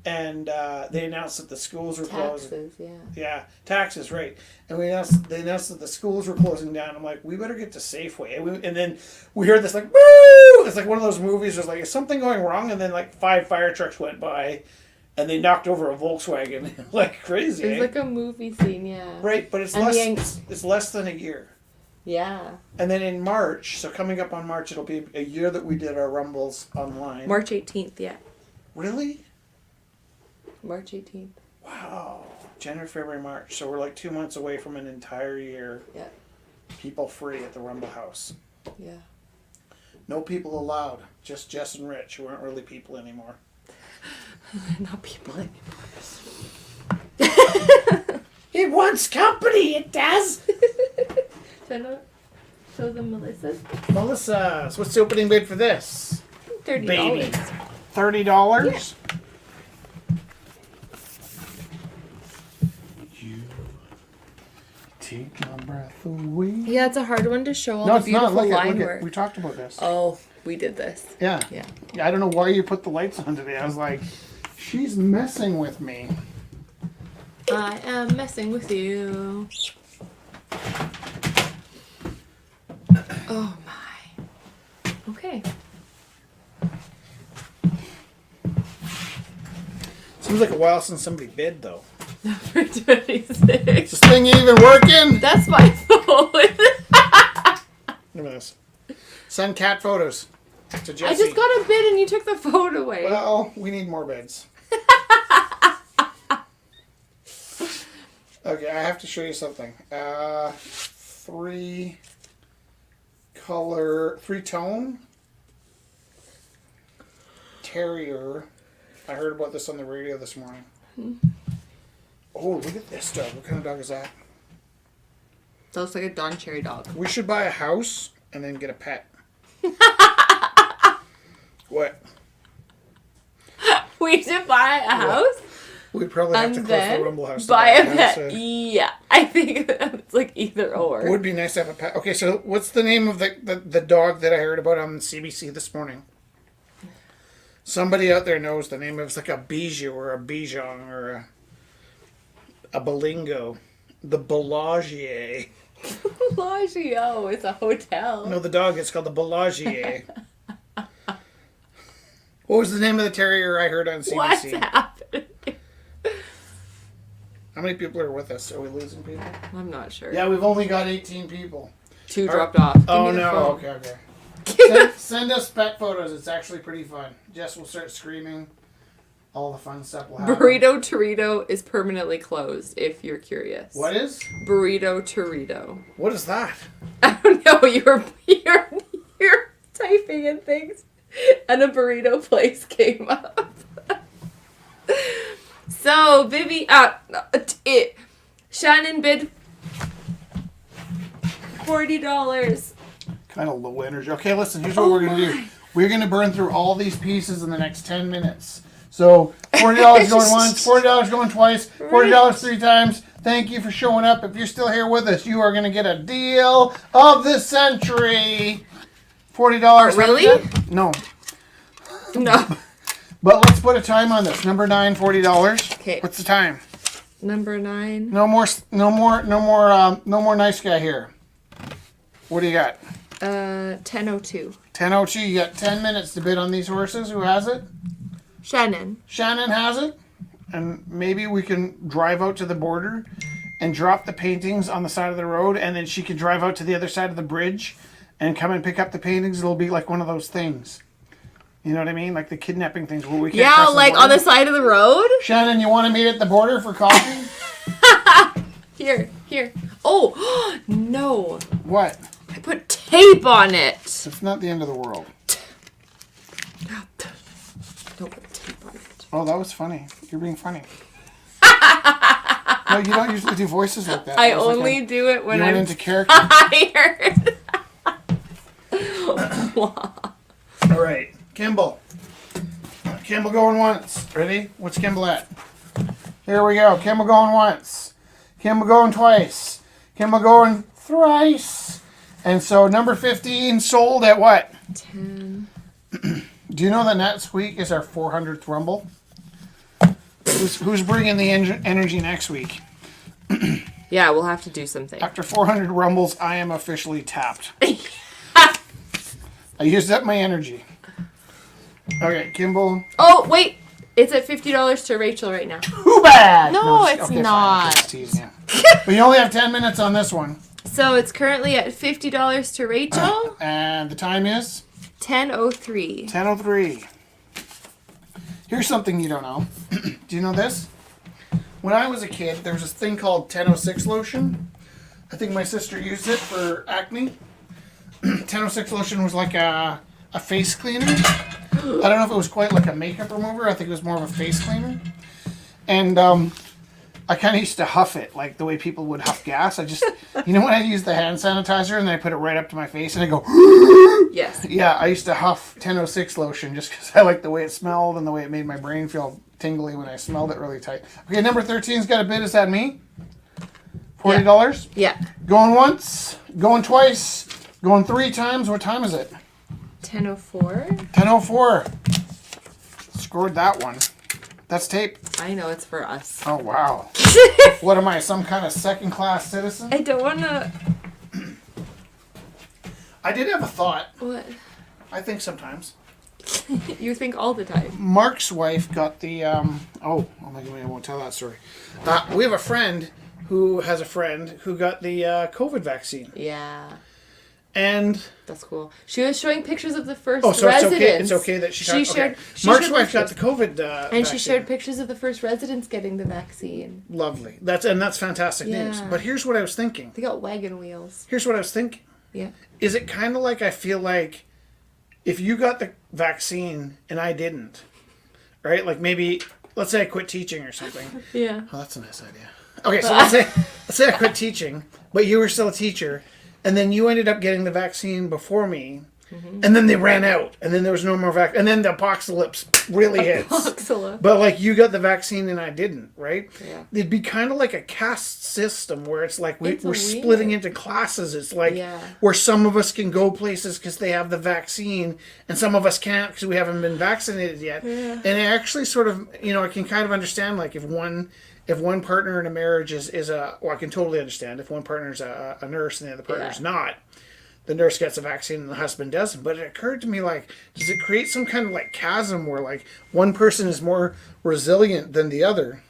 B: and they announced that the schools were closed.
A: Taxes, yeah.
B: Yeah, taxes, right? And they announced that the schools were closing down. I'm like, we better get to Safeway. And then we heard this like, woo! It's like one of those movies. There's like, is something going wrong? And then like 5 fire trucks went by, and they knocked over a Volkswagen like crazy.
A: It's
B: eh?
A: like a movie scene, yeah.
B: Right, but it's
A: And
B: it's less tn a year.
A: Yeah.
B: And then in March, so coming up on March, it'll be a year that we did our Rumbles online.
A: March 18th, yeah.
B: Really?
A: March 18th.
B: Wow. January, February, March. So we're like 2 months away from an entire year.
A: Yeah.
B: People free at the Rumble House.
A: Yeah.
B: No people allowed. Just Jess and Rich, who aren't really people anymore.
A: Not people anymore.
B: It wants company, it does!
A: Should I show them Melissa's?
B: Melissa, so what's the opening bid for this?
A: $30.
B: Baby. $30? You take my breath away.
A: Yeah, it's a hard one to show all
B: No,
A: the
B: it's not.
A: beautiful
B: Look
A: line
B: at,
A: work.
B: we talked about this.
A: Oh, we did this.
B: Yeah.
A: Yeah.
B: I don't know why you put the lights on today. I was like, she's messing with me.
A: I am messing with you. Oh my. Okay.
B: Seems like a while since somebody bid, though.
A: Number 26.
B: Is this thing even working?
A: That's my phone.
B: Look at this. Send cat photos to Jesse.
A: I just got a bid and you took the phone away.
B: Well, we need more bids. Okay, I have to show you something. 3-tone terrier. I heard about this on the radio this morning. Oh, look at this dog. What kind of dog is that?
A: That looks like a Don Cherry dog.
B: We should buy a house and then get a pet. What?
A: We should buy a house
B: We'd probably have
A: and
B: to close
A: then
B: the Rumble House. to
A: buy a
B: house,
A: pet. Yeah, I think it's like either or.
B: It would be nice to have a pet. Okay, so what's the name of the dog that I heard about on CBC this morning? Somebody out there knows the name of it's like a Bijou or a Bichon or a Belingo. The Bellagio.
A: Bellagio is a hotel.
B: No, the dog is called the Bellagio. What was the name of the terrier I heard on CBC?
A: What's happening?
B: How many people are with us? Are we losing people?
A: I'm not sure.
B: Yeah, we've only got 18 people.
A: 2 dropped off. Give
B: Oh
A: me the
B: no,
A: phone.
B: okay. Send us pet photos. It's actually pretty fun. Jess will start screaming. All the fun stuff will happen.
A: Burrito Torito is permanently closed, if you're curious.
B: What is?
A: Burrito Torito.
B: What is that?
A: I don't know, you're typing in things, and a burrito place came up. So, Shannon bid $40.
B: Kind of low energy. Okay, listen, here's what we're going to do. We're going to burn through all these pieces in the next 10 minutes. So, $40 going once, $40 going twice, $40 3 times. Thank you for showing up. If you're still here with us, you are going to get a deal of the century. $40.
A: Really?
B: No.
A: No.
B: But let's put a time on this. Number 9, $40.
A: Okay.
B: What's the time?
A: Number 9.
B: No more nice guy here. What do you got?
A: 10:02.
B: 10:02. You got 10 minutes to bid on these horses. Who has it?
A: Shannon.
B: Shannon has it. And maybe we can drive out to the border and drop the paintings on the side of the road, and then she can drive out to the other side of the bridge and come and pick up the paintings. It'll be like one of those things. You know what I mean? Like the kidnapping things where we can't
A: Yeah,
B: cross the
A: like
B: border.
A: on the side of the road?
B: Shannon, you want to meet at the border for coffee?
A: Here. Oh, no.
B: What?
A: I put tape on it.
B: It's not the end of the world.
A: Don't put tape on it.
B: Oh, that was funny. You're being funny. No, you don't usually do voices like that.
A: I
B: That was like
A: only do it when
B: you went
A: I'm
B: into character.
A: tired.
B: All right, Kimball. Kimball going once. Ready? What's Kimball at? Here we go. Kimball going once. Kimball going twice. Kimball going thrice. And so number 15 sold at what?
A: 10.
B: Do you know that next week is our 400th Rumble? Who's bringing the energy next week?
A: Yeah, we'll have to do something.
B: After 400 Rumbles, I am officially tapped. I used up my energy. Okay, Kimball.
A: Oh, wait. It's at $50 to Rachel right now.
B: Too bad!
A: No,
B: just-
A: it's
B: fine,
A: not.
B: just teasing you. But you only have 10 minutes on this one.
A: So it's currently at $50 to Rachel.
B: And the time is?
A: 10:03.
B: 10:03. Here's something you don't know. Do you know this? When I was a kid, there was this thing called 1006 lotion. I think my sister used it for acne. 1006 lotion was like a face cleaner. I don't know if it was quite like a makeup remover. I think it was more of a face cleaner. And I kind of used to huff it, like the way people would huff gas. I just, you know when I use the hand sanitizer and then I put it right up to my face and I go,
A: Yes.
B: yeah, I used to huff 1006 lotion just because I liked the way it smelled and the way it made my brain feel tingly when I smelled it really tight. Okay, number 13's got a bid. Is that me? $40?
A: Yeah.
B: Going once, going twice, going 3 times. What time is it?
A: 10:04.
B: 10:04. Scored that one. That's tape.
A: I know it's for us.
B: Oh, wow. What am I, some kind of second-class citizen?
A: I don't want to.
B: I did have a thought.
A: What?
B: I think sometimes.
A: You think all the time.
B: Mark's wife got the, oh my God, I won't tell that story. We have a friend who has a friend who got the COVID vaccine.
A: Yeah.
B: And
A: That's cool. She was showing pictures of the first
B: so
A: residents.
B: it's okay that she got,
A: shared.
B: okay.
A: She
B: Mark's
A: shared
B: wife got the
A: pictures.
B: COVID
A: And
B: vaccine.
A: she shared pictures of the first residents getting the vaccine.
B: Lovely. That's fantastic news.
A: Yeah.
B: But here's what I was thinking.
A: They got wagon wheels.
B: Here's what I was thinking.
A: Yeah.
B: Is it kind of like I feel like if you got the vaccine and I didn't, right? Like maybe, let's say I quit teaching or something.
A: Yeah.
B: Oh, that's a nice idea. Okay, so let's say I quit teaching, but you were still a teacher, and then you ended up getting the vaccine before me, and then they ran out, and then there was no more vaccine, and then the apocalypse really hits.
A: Oxala.
B: But like you got the vaccine and I didn't, right?
A: Yeah.
B: It'd be kind of like a caste system where it's like
A: It's
B: we're
A: weird.
B: splitting into classes. It's like
A: Yeah.
B: where some of us can go places because they have the vaccine, and some of us can't because we haven't been vaccinated yet.
A: Yeah.
B: And it actually sort of, I can kind of understand like if one partner in a marriage is I can totally understand if one partner is a nurse and the other partner is not. The nurse gets a vaccine and the husband doesn't. But it occurred to me, like, does it create some kind of, like, chasm where, like, one person is more resilient than the other?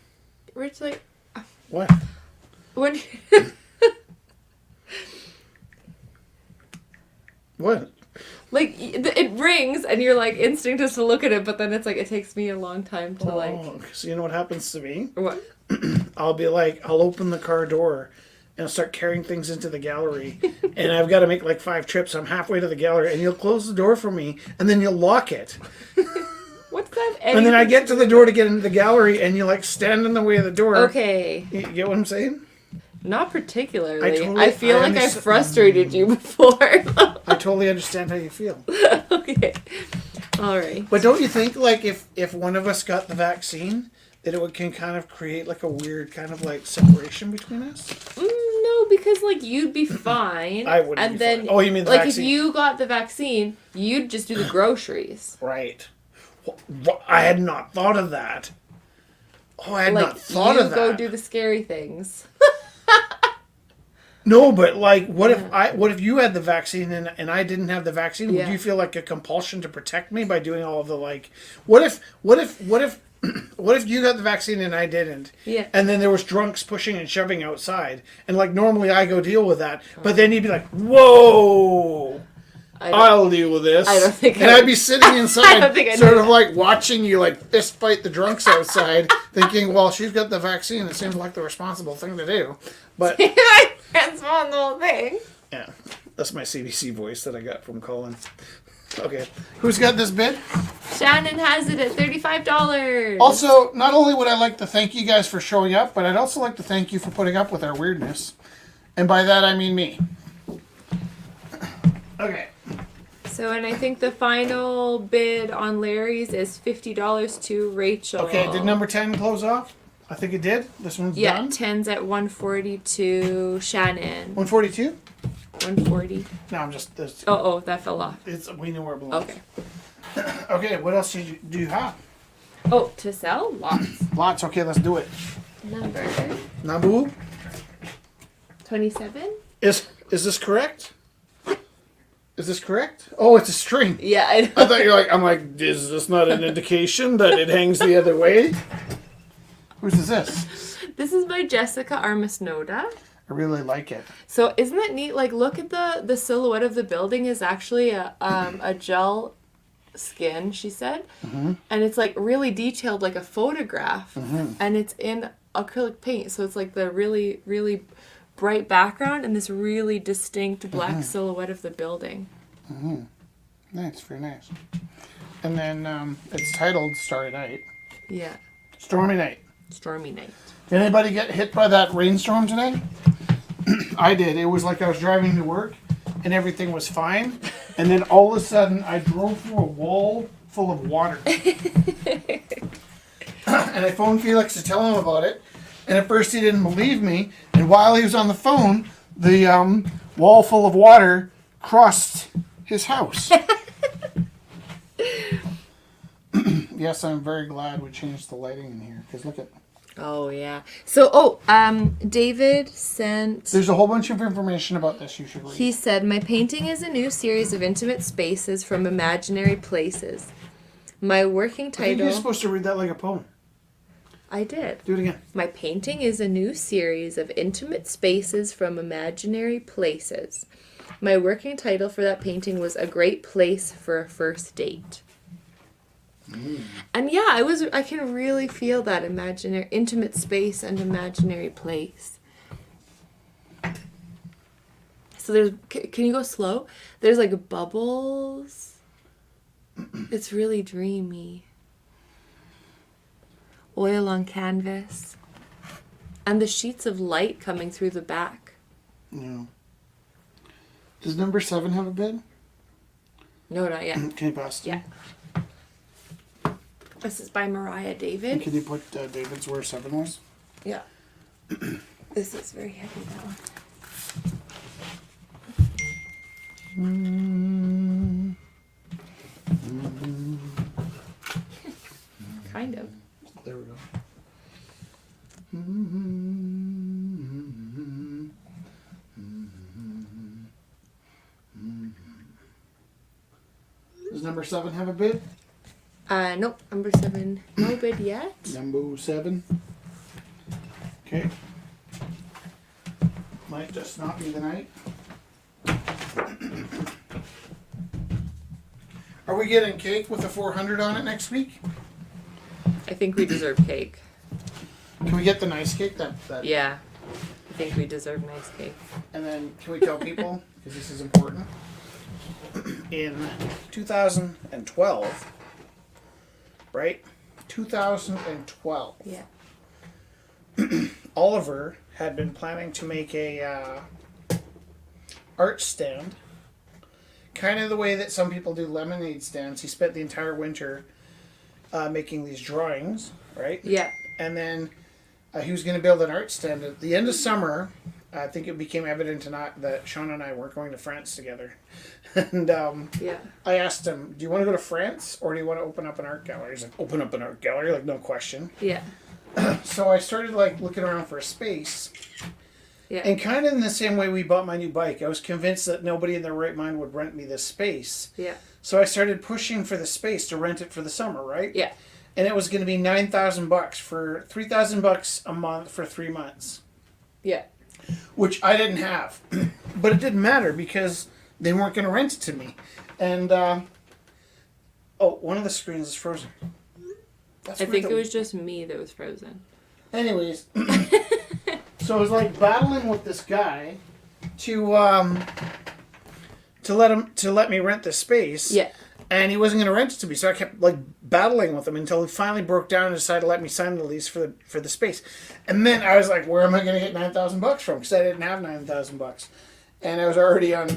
A: Rich, like,
B: What?
A: when
B: What?
A: like it rings and your like instinct is to look at it, but then it's like it takes me a long time to like.
B: Oh, so you know what happens to me?
A: What?
B: I'll be like, I'll open the car door and I'll start carrying things into the gallery. And I've got to make, like, 5 trips. I'm halfway to the gallery. And you'll close the door for me. And then you'll lock it.
A: What's that?
B: And then I get to the door to get into the gallery. And you, like, stand in the way of the door.
A: Okay.
B: You get what I'm saying?
A: Not particularly.
B: I
A: I feel like I
B: understand.
A: frustrated you before.
B: I totally understand how you feel.
A: Okay. All right.
B: But don't you think, like, if one of us got the vaccine, that can kind of create, like, a weird kind of, like, separation between us?
A: No, because like you'd be fine.
B: I wouldn't
A: And
B: be
A: then,
B: fine. Oh, you mean the
A: like
B: vaccine?
A: if you got the vaccine, you'd just do the groceries.
B: Right. I had not thought of that. Oh, I had
A: Like
B: not thought
A: you
B: of that.
A: go do the scary things.
B: No, but like, what if you had the vaccine and I didn't have the vaccine? Would
A: Yeah.
B: you feel like a compulsion to protect me by doing all of the like? What if what if you got the vaccine and I didn't?
A: Yeah.
B: And then there was drunks pushing and shoving outside, and like normally I go deal with that, but then you'd be like, whoa. I'll deal with this.
A: I don't think
B: and
A: I-
B: I'd be sitting inside,
A: don't think I
B: sort
A: know
B: of like watching you like fist fight the drunks outside, thinking, well, she's got the vaccine. It seems like the responsible thing to do. But
A: Transform the whole thing.
B: yeah, that's my CBC voice that I got from Colin. Okay, who's got this bid?
A: Shannon has it at $35.
B: Also, not only would I like to thank you guys for showing up, but I'd also like to thank you for putting up with our weirdness. And by that, I mean me. Okay.
A: So, and I think the final bid on Larry's is $50 to Rachel.
B: Okay, did number 10 close off? I think it did. This one's
A: Yeah,
B: done.
A: 10's at 140 to Shannon.
B: 142?
A: 140.
B: No, I'm just.
A: Oh, that fell off.
B: We know where it belongs.
A: Okay.
B: Okay, what else do you have?
A: Oh, to sell? Lots.
B: Lots. Okay, let's do it.
A: Number
B: Nabu,
A: 27?
B: is this correct? Is this correct? Oh, it's a string.
A: Yeah, I
B: I
A: know.
B: thought I'm like, is this not an indication that it hangs the other way? Whose is this?
A: This is by Jessica Armasnoda.
B: I really like it.
A: So isn't it neat? Like, look at the silhouette of the building is actually a gel skin, she said.
B: Mm-hmm.
A: And it's like really detailed, like a photograph. And it's in acrylic paint. So it's like the really, really bright background and this really distinct black silhouette of the building.
B: Nice, very nice. And then it's titled Starry Night.
A: Yeah.
B: Stormy Night.
A: Stormy night.
B: Did anybody get hit by that rainstorm today? I did. It was like I was driving to work and everything was fine. And then all of a sudden I drove through a wall full of water. And I phoned Felix to tell him about it. And at first he didn't believe me. And while he was on the phone, the wall full of water crossed his house. Yes, I'm very glad we changed the lighting in here. Because look at...
A: Oh, yeah. So, David sent...
B: There's a whole bunch of information about this you should read.
A: He said, my painting is a new series of intimate spaces from imaginary places. My working
B: I think you're
A: title...
B: supposed to read that like a poem.
A: I did.
B: Do it again.
A: My painting is a new series of intimate spaces from imaginary places. My working title for that painting was A Great Place for a First Date. And yeah, I can really feel that imaginary, intimate space and imaginary place. So there's, can you go slow? There's like bubbles. It's really dreamy. Oil on canvas. And the sheets of light coming through the back.
B: Yeah. Does number 7 have a bed?
A: No, not yet.
B: Can you pass it?
A: Yeah. This is by Mariah David.
B: Can you put David's where 7 was?
A: Yeah. This is very heavy, that one. Kind of.
B: There we go. Does number 7 have a bid?
A: Nope. Number 7. No bid yet.
B: Number 7. Okay. Might just not be the night. Are we getting cake with a 400 on it next week?
A: I think we deserve cake.
B: Can we get the nice cake? That
A: Yeah. I think we deserve nice cake.
B: And then can we tell people, because this is important, in 2012, right? 2012.
A: Yeah.
B: Oliver had been planning to make a art stand, kind of the way that some people do lemonade stands. He spent the entire winter making these drawings, right?
A: Yeah.
B: And then he was going to build an art stand. At the end of summer, I think it became evident that Sean and I weren't going to France together. And
A: Yeah.
B: I asked him, do you want to go to France or do you want to open up an art gallery? He's like, open up an art gallery? Like, no question.
A: Yeah.
B: So I started like looking around for a space.
A: Yeah.
B: And kind of in the same way we bought my new bike, I was convinced that nobody in their right mind would rent me this space.
A: Yeah.
B: So I started pushing for the space to rent it for the summer, right?
A: Yeah.
B: And it was going to be $9,000 for $3,000 a month for 3 months,
A: Yeah.
B: which I didn't have. But it didn't matter because they weren't going to rent it to me. And one of the screens is frozen. That's
A: I
B: weird
A: think
B: that-
A: it was just me that was frozen.
B: Anyways, so I was like battling with this guy to let me rent the space.
A: Yeah.
B: And he wasn't going to rent it to me, so I kept like battling with him until he finally broke down and decided to let me sign the lease for the space. And then I was like, where am I going to get $9,000 from? Because I didn't have $9,000, and I was already on,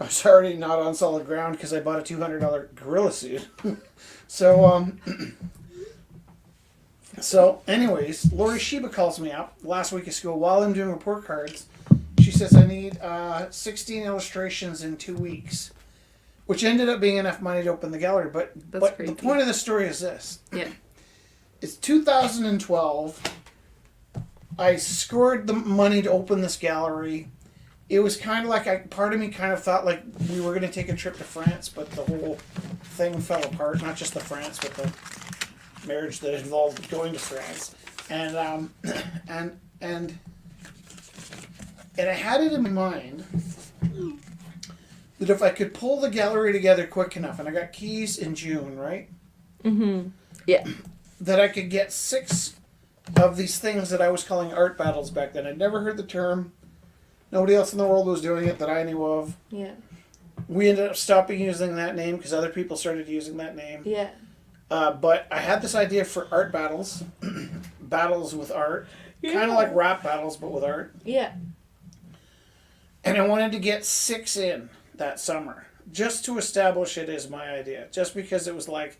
B: I was already not on solid ground because I bought a $200 gorilla suit. So anyways, Lori Sheba calls me up last week of school while I'm doing report cards. She says, I need 16 illustrations in 2 weeks, which ended up being enough money to open the gallery. But the
A: crazy.
B: point of the story is this.
A: Yeah.
B: It's 2012. I scored the money to open this gallery. It was kind of like, part of me kind of thought like we were going to take a trip to France, but the whole thing fell apart. Not just the France, but the marriage that involved going to France. And I had it in my mind that if I could pull the gallery together quick enough, and I got keys in June, right?
A: Mm-hmm. Yeah.
B: That I could get 6 of these things that I was calling art battles back then. I'd never heard the term. Nobody else in the world was doing it that I knew of.
A: Yeah.
B: We ended up stopping using that name because other people started using that name.
A: Yeah.
B: But I had this idea for art battles, battles with art, kind of like rap battles but with art.
A: Yeah.
B: And I wanted to get 6 in that summer just to establish it as my idea. Just because it was like,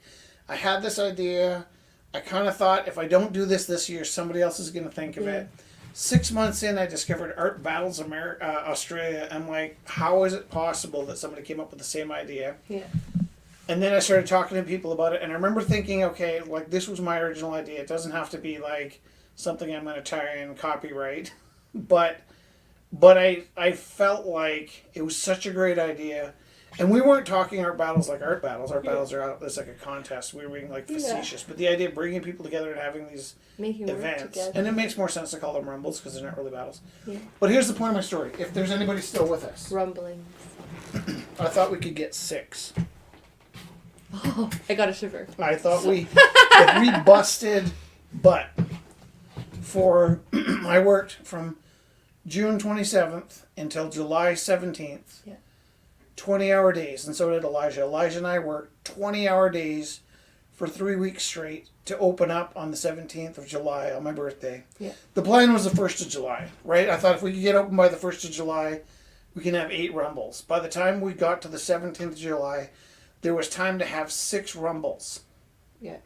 B: I had this idea. I kind of thought if I don't do this year, somebody else is going to think of it. 6 months in, I discovered Art Battles Australia. I'm like, how is it possible that somebody came up with the same idea?
A: Yeah.
B: And then I started talking to people about it, and I remember thinking, okay, like this was my original idea. It doesn't have to be like something I'm going to try and copyright, but I felt like it was such a great idea. And we weren't talking art battles like art battles. Art battles are out. It's like a contest. We were being like facetious, but the idea of bringing people together and having these
A: Making work
B: events,
A: together.
B: and it makes more sense to call them rumbles because they're not really battles.
A: Yeah.
B: But here's the point of my story. If there's anybody still with us,
A: Rumblings.
B: I thought we could get 6.
A: Oh, I got a shiver.
B: I thought if we busted butt for I worked from June 27th until July 17th.
A: Yeah.
B: 20-hour days, and so did Elijah. Elijah and I worked 20-hour days for 3 weeks straight to open up on the 17th of July on my birthday.
A: Yeah.
B: The plan was the 1st of July, right? I thought if we could get open by the 1st of July, we can have 8 rumbles. By the time we got to the 17th of July, there was time to have 6 rumbles.
A: Yeah.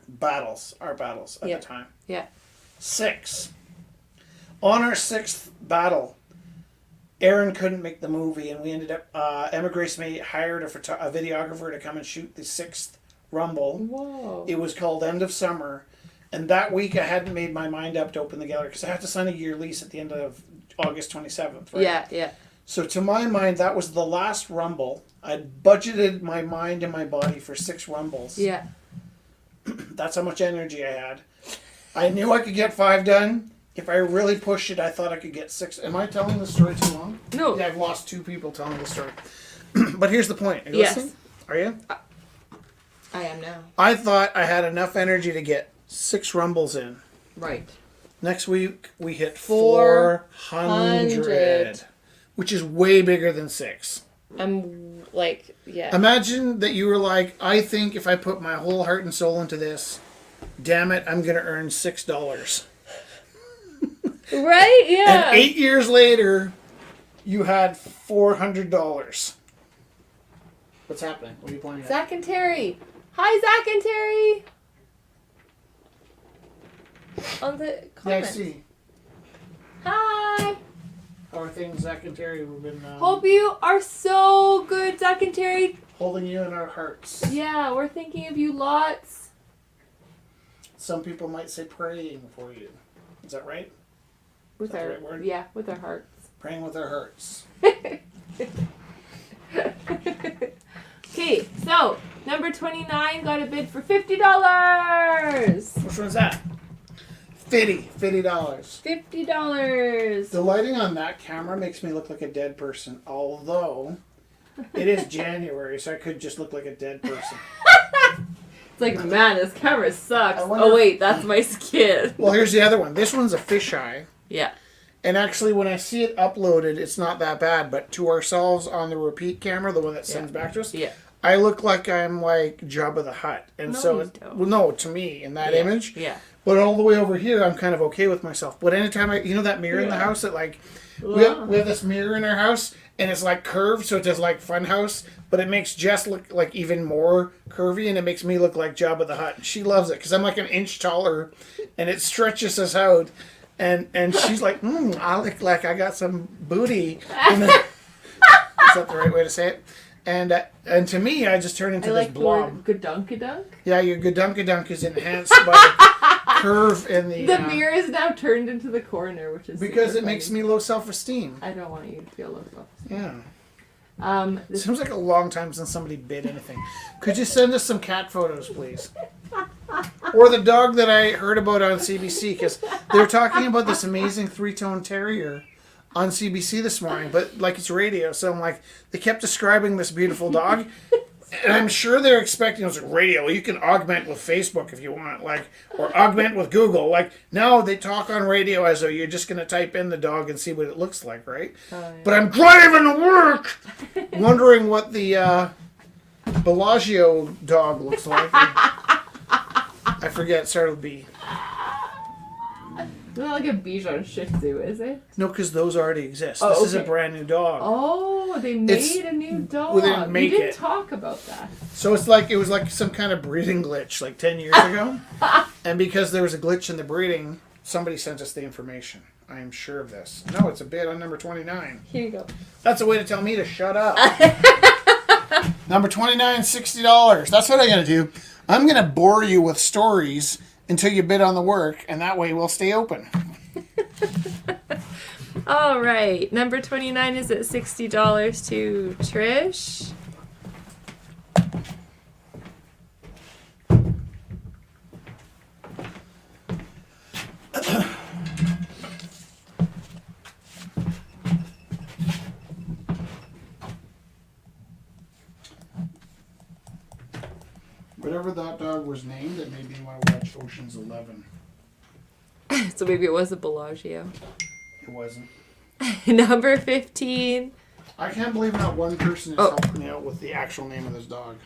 B: Battles, our battles at the time.
A: Yeah.
B: 6. On our 6th battle, Aaron couldn't make the movie, and we ended up, Emma Grace May hired a videographer to come and shoot the 6th rumble.
A: Whoa.
B: It was called End of Summer, and that week I hadn't made my mind up to open the gallery because I had to sign a year lease at the end of August 27th, right?
A: Yeah, yeah.
B: So to my mind, that was the last rumble. I'd budgeted my mind and my body for 6 rumbles.
A: Yeah.
B: That's how much energy I had. I knew I could get 5 done. If I really pushed it, I thought I could get 6. Am I telling the story too long?
A: No.
B: Yeah, I've lost 2 people telling the story. But here's the point. Are you
A: Yes.
B: listening? Are you?
A: I am now.
B: I thought I had enough energy to get 6 rumbles in.
A: Right.
B: Next week, we hit
A: 400.
B: 400, which is way bigger than 6.
A: I'm like, yeah.
B: Imagine that you were like, I think if I put my whole heart and soul into this, damn it, I'm going to earn $6.
A: Right? Yeah.
B: And 8 years later, you had $400. What's happening? What are you pointing at?
A: Zach and Terry. Hi, Zach and Terry. On the
B: Yeah, I
A: comments.
B: see.
A: Hi.
B: How are things, Zach and Terry? We've been
A: Hope you are so good, Zach and Terry.
B: holding you in our hearts.
A: Yeah, we're thinking of you lots.
B: Some people might say praying for you. Is that right?
A: With
B: Is that
A: our
B: the right word?
A: yeah, with our hearts.
B: Praying with our hearts.
A: Okay, so number 29 got a bid for $50.
B: Which one's that? $50.
A: $50.
B: The lighting on that camera makes me look like a dead person, although it is January, so I could just look like a dead person.
A: It's like, man, this camera sucks.
B: I wonder
A: Oh
B: if-
A: wait, that's my skin.
B: Well, here's the other one. This one's a fisheye.
A: Yeah.
B: And actually, when I see it uploaded, it's not that bad. But to ourselves on the repeat camera, the one that sends back to us,
A: Yeah.
B: I look like I'm like Jabba the Hutt. And
A: No,
B: so,
A: you
B: it,
A: don't.
B: well, no, to me, in that
A: Yeah.
B: image.
A: Yeah.
B: But all the way over here, I'm kind of okay with myself. But anytime you know that mirror in the
A: Yeah.
B: house that like, we have this mirror in our house, and it's like curved, so it does like Funhouse, but it makes Jess look like even more curvy, and it makes me look like Jabba the Hutt. She loves it, because I'm like an inch taller, and it stretches us out. And she's like, I look like I got some booty. And then, is that the right way to say it? And to me, I just turn into
A: I
B: this
A: like
B: blob.
A: the Gadunka-dunk.
B: Yeah, your Gadunka-dunk is enhanced by the curve in the...
A: The mirror is now turned into the corner, which is
B: because
A: super
B: it makes
A: funny.
B: me low self-esteem.
A: I don't want you to feel low self-esteem.
B: Yeah. It
A: This,
B: seems like a long time since somebody bid anything. Could you send us some cat photos, please? Or the dog that I heard about on CBC, because they were talking about this amazing three-tone terrier on CBC this morning, but like it's radio, so I'm like, they kept describing this beautiful dog, and I'm sure they're expecting it was radio. You can augment with Facebook if you want, like, or augment with Google. Like, no, they talk on radio as though you're just going to type in the dog and see what it looks like, right?
A: Oh, yeah.
B: But I'm driving to work, wondering what the Bellagio dog looks like. I forget, it started with B.
A: It's not like a Bichon Shih Tzu, is it?
B: No, because those already exist.
A: Oh,
B: This is a
A: okay.
B: brand new dog.
A: Oh, they made a new dog.
B: well, they didn't make
A: you didn't
B: it.
A: talk about that.
B: So it was like some kind of breeding glitch like 10 years ago. And because there was a glitch in the breeding, somebody sent us the information. I am sure of this. No, it's a bid on number 29.
A: Here you go.
B: That's a way to tell me to shut up. Number 29, $60. That's what I'm going to do. I'm going to bore you with stories until you bid on the work, and that way we'll stay open.
A: All right. Number 29 is at $60 to Trish.
B: Whatever that dog was named, it made me want to watch Ocean's 11.
A: So maybe it was a Bellagio.
B: It wasn't.
A: Number 15.
B: I can't believe not one person is
A: Oh.
B: helping me out with the actual name of this dog.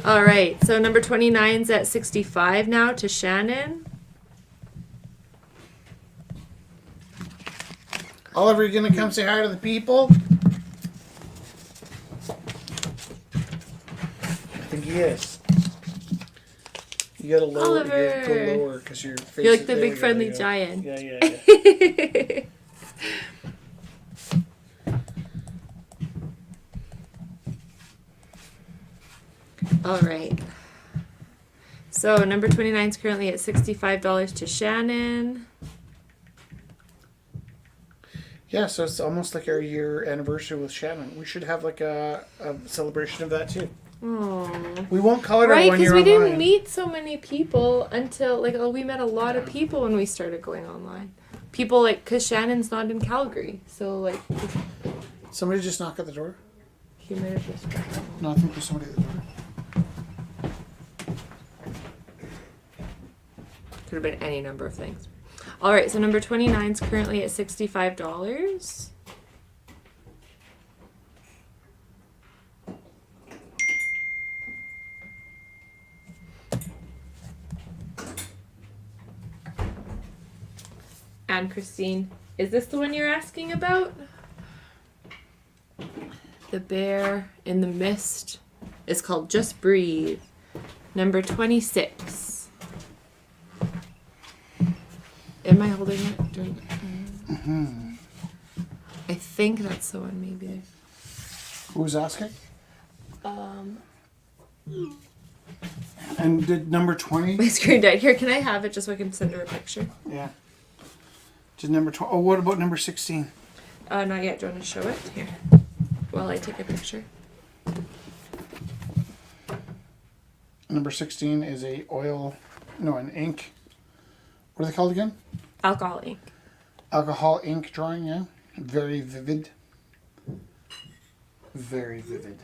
A: All right. So number 29's at 65 now to Shannon.
B: Oliver, you gonna come say hi to the people? I think he is. You gotta lower. You have to
A: Oliver.
B: lower because your face.
A: You're like
B: is-
A: the
B: there
A: big
B: we go,
A: friendly
B: there you go.
A: giant.
B: Yeah.
A: All right. So number 29 is currently at $65 to Shannon.
B: Yeah, so it's almost like our year anniversary with Shannon. We should have like a celebration of that too.
A: Oh.
B: We won't call it our
A: Right,
B: 1
A: because
B: year
A: we
B: online.
A: didn't meet so many people until, like, we met a lot of people when we started going online. People, like, because Shannon's not in Calgary. So, like,
B: Somebody just knock at the door.
A: he might have just.
B: No, I think there's somebody at the door.
A: Could have been any number of things. All right, so number 29 is currently at $65. And Christine, is this the one you're asking about? The Bear in the Mist is called Just Breathe. Number 26. Am I holding it? During, I think that's the one, maybe.
B: Who's asking?
A: Um,
B: And did number 20?
A: my screen died. Here, can I have it just so I can send her a picture?
B: Yeah. Did number 20? Oh, what about number 16?
A: Not yet. Do you want to show it? Here. While I take a picture.
B: Number 16 is an ink. What are they called again?
A: Alcohol ink.
B: Alcohol ink drawing, yeah. Very vivid. Very vivid.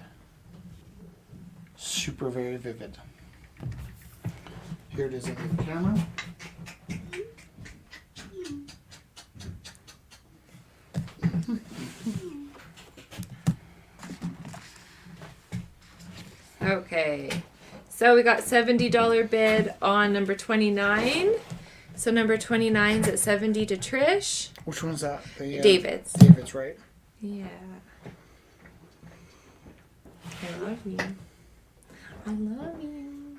B: Super very vivid. Here it is in the camera.
A: Okay. So we got $70 bid on number 29. So number 29's at 70 to Trish.
B: Which one's that? The,
A: David's.
B: David's, right?
A: Yeah. I love you. I love you.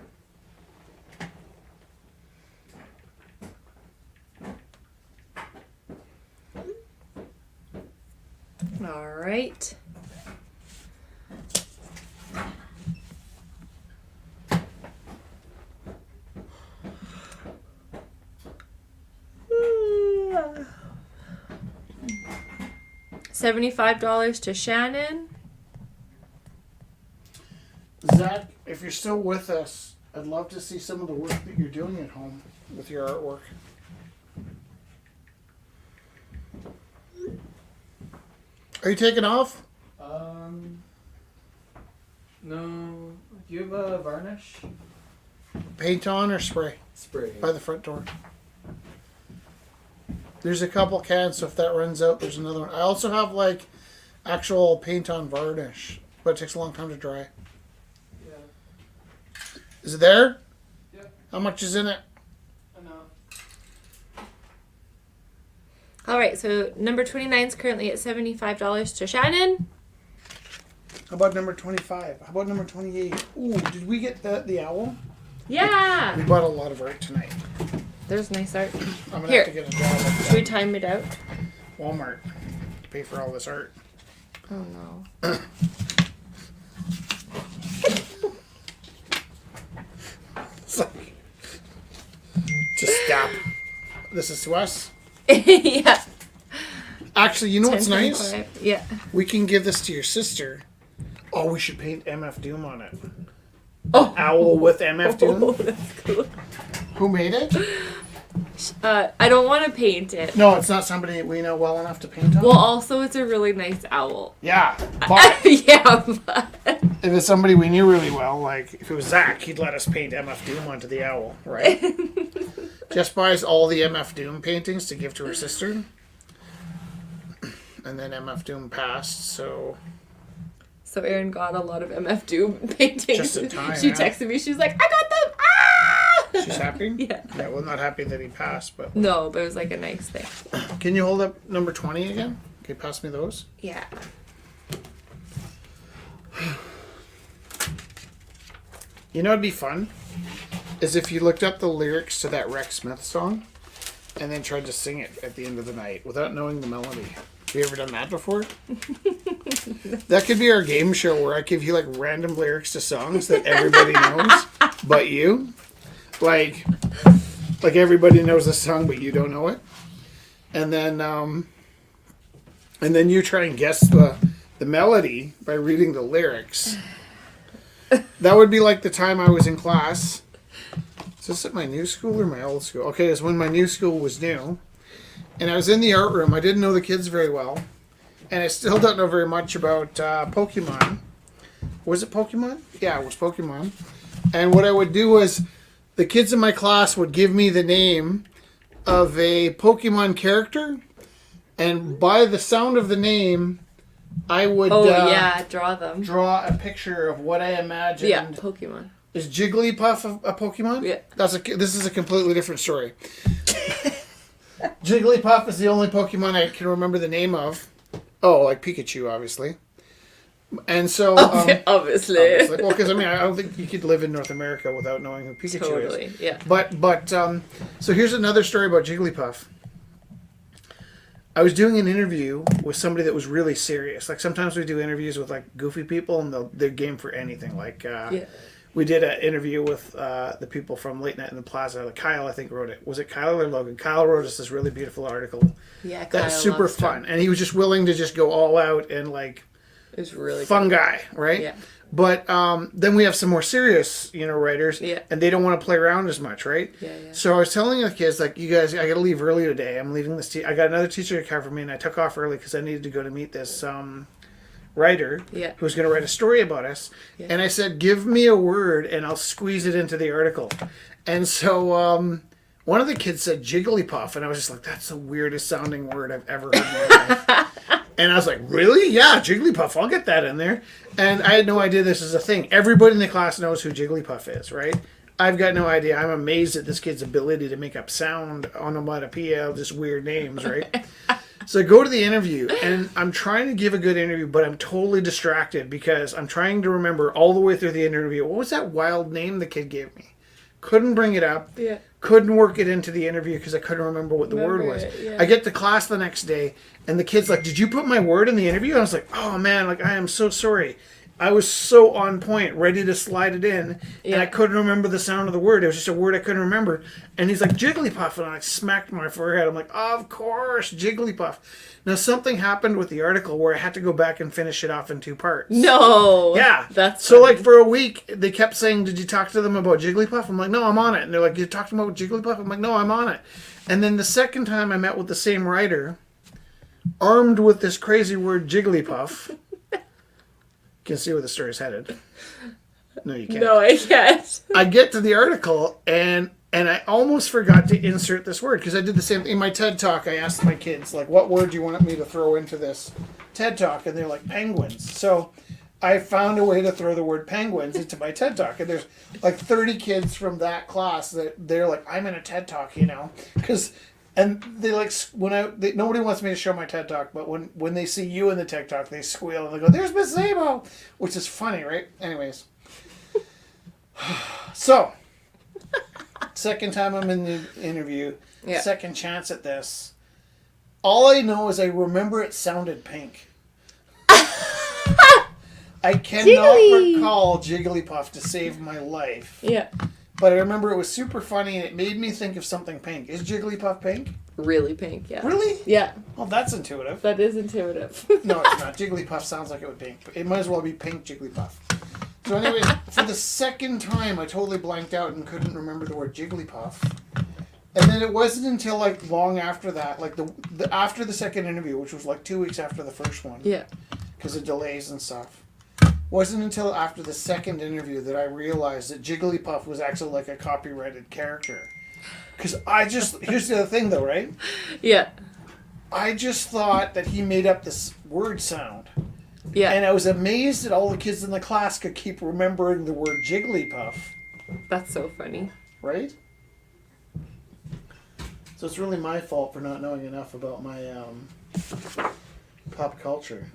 A: All right. $75 to Shannon.
B: Zach, if you're still with us, I'd love to see some of the work that you're doing at home with your artwork. Are you taking off?
D: No. Do you have a varnish?
B: Paint on or spray?
D: Spray.
B: By the front door. There's a couple cans, so if that runs out, there's another one. I also have like actual paint on varnish, but it takes a long time to dry.
D: Yeah.
B: Is it there?
D: Yep.
B: How much is in it?
D: Enough.
A: All right, so number 29 is currently at $75 to Shannon.
B: How about number 25? How about number 28? Ooh, did we get the owl?
A: Yeah.
B: We bought a lot of art tonight.
A: There's nice art.
B: I'm gonna
A: Here.
B: have to get a job at
A: Should we time it out?
B: Walmart to pay for all this art.
A: Oh no.
B: It's like, just stop. This is to us.
A: Yeah.
B: Actually, you know what's nice?
A: 10.25. Yeah.
B: We can give this to your sister. Oh, we should paint MF Doom on it.
A: Oh.
B: Owl with MF
A: Oh,
B: Doom.
A: that's cool.
B: Who made it?
A: I don't want to paint it.
B: No, it's not somebody we know well enough to paint on.
A: Well, also it's a really nice owl.
B: Yeah, but
A: Yeah, but
B: if it's somebody we knew really well, like if it was Zach, he'd let us paint MF Doom onto the owl, right? Jess buys all the MF Doom paintings to give to her sister. And then MF Doom passed, so
A: so Erin got a lot of MF Doom paintings.
B: Just in time,
A: She
B: yeah.
A: texted me. She's like, "I got them!" Ah!
B: she's happy.
A: Yeah.
B: Yeah, well, not happy that he passed, but
A: No, but it was like a nice thing.
B: can you hold up number 20 again? Can you pass me those?
A: Yeah.
B: You know, it'd be fun is if you looked up the lyrics to that Rex Smith song and then tried to sing it at the end of the night without knowing the melody. Have you ever done that before? That could be our game show where I give you like random lyrics to songs that everybody knows but you. Like everybody knows the song but you don't know it. And then you try and guess the melody by reading the lyrics. That would be like the time I was in class. Is this at my new school or my old school? Okay, it's when my new school was new. And I was in the art room. I didn't know the kids very well. And I still don't know very much about Pokemon. Was it Pokemon? Yeah, it was Pokemon. And what I would do was the kids in my class would give me the name of a Pokemon character. And by the sound of the name, I would
A: draw them.
B: draw a picture of what I imagined.
A: Yeah, Pokemon.
B: Is Jigglypuff a Pokemon?
A: Yeah.
B: This is a completely different story. Jigglypuff is the only Pokemon I can remember the name of. Oh, like Pikachu, obviously. And so,
A: Obviously.
B: well, because I mean, I don't think you could live in North America without knowing who Pikachu
A: Totally,
B: is.
A: yeah.
B: But so here's another story about Jigglypuff. I was doing an interview with somebody that was really serious. Like sometimes we do interviews with like goofy people, and they're game for anything. Like we did an interview with the people from Late Night in the Plaza. Like Kyle, I think, wrote it. Was it Kyle or Logan? Kyle wrote us this really beautiful article.
A: Yeah,
B: That's super fun, and he was just willing to just go all out and like.
A: It was really
B: Fun
A: cool.
B: guy, right?
A: Yeah.
B: But then we have some more serious, writers, and they don't want to play around as much, right?
A: Yeah, yeah.
B: So I was telling the kids, like, you guys, I got to leave early today. I'm leaving this. I got another teacher to cover me, and I took off early because I needed to go to meet this writer who's going to write a story about us. Yeah. And I said, give me a word, and I'll squeeze it into the article. And so one of the kids said Jigglypuff, and I was just like, that's the weirdest sounding word I've ever heard in my life. And I was like, really? Yeah, Jigglypuff. I'll get that in there. And I had no idea this is a thing. Everybody in the class knows who Jigglypuff is, right? I've got no idea. I'm amazed at this kid's ability to make up sound, onomatopoeia, just weird names, right? So I go to the interview, and I'm trying to give a good interview, but I'm totally distracted because I'm trying to remember all the way through the interview, what was that wild name the kid gave me? Couldn't bring it up.
A: Yeah.
B: Couldn't work it into the interview because I couldn't remember what the word was.
A: Yeah.
B: I get to class the next day, and the kid's like, did you put my word in the interview? And I was like, oh, man, like, I am so sorry. I was so on point, ready to slide it in, and I couldn't remember the sound of the word. It was just a word I couldn't remember. And he's like, Jigglypuff, and I smacked my forehead. I'm like, of course, Jigglypuff. Now, something happened with the article where I had to go back and finish it off in 2 parts.
A: No.
B: Yeah.
A: That's
B: so,
A: funny.
B: like, for a week, they kept saying, did you talk to them about Jigglypuff? I'm like, no, I'm on it. And they're like, you talked to them about Jigglypuff? I'm like, no, I'm on it. And then the second time I met with the same writer, armed with this crazy word Jigglypuff... Can see where the story's headed. No, you can't.
A: No, I can't.
B: I get to the article and I almost forgot to insert this word because I did the same thing in my TED talk. I asked my kids like, "What word do you want me to throw into this TED talk?" And they're like, "Penguins." So I found a way to throw the word penguins into my TED talk, and there's like 30 kids from that class that they're like, "I'm in a TED talk," you know, because. And they like nobody wants me to show my TED talk, but when they see you in the TED talk, they squeal and they go, "There's Miss Zabo," which is funny, right? Anyways, so second time I'm in the interview, second chance at this. All I know is I remember it sounded pink. I cannot recall Jigglypuff to save my life.
A: Yeah.
B: But I remember it was super funny and it made me think of something pink. Is Jigglypuff pink?
A: Really pink, yeah.
B: Really?
A: Yeah.
B: Well, that's intuitive.
A: That is intuitive.
B: No, it's not. Jigglypuff sounds like it would be pink. It might as well be pink Jigglypuff. So anyways, for the second time, I totally blanked out and couldn't remember the word Jigglypuff. And then it wasn't until like long after that, like the after the second interview, which was like 2 weeks after the first one.
A: Yeah.
B: Because of delays and stuff. Wasn't until after the second interview that I realized that Jigglypuff was actually like a copyrighted character. Because here's the other thing though, right?
A: Yeah.
B: I just thought that he made up this word sound.
A: Yeah.
B: And I was amazed that all the kids in the class could keep remembering the word Jigglypuff.
A: That's so funny.
B: Right? So it's really my fault for not knowing enough about my pop culture.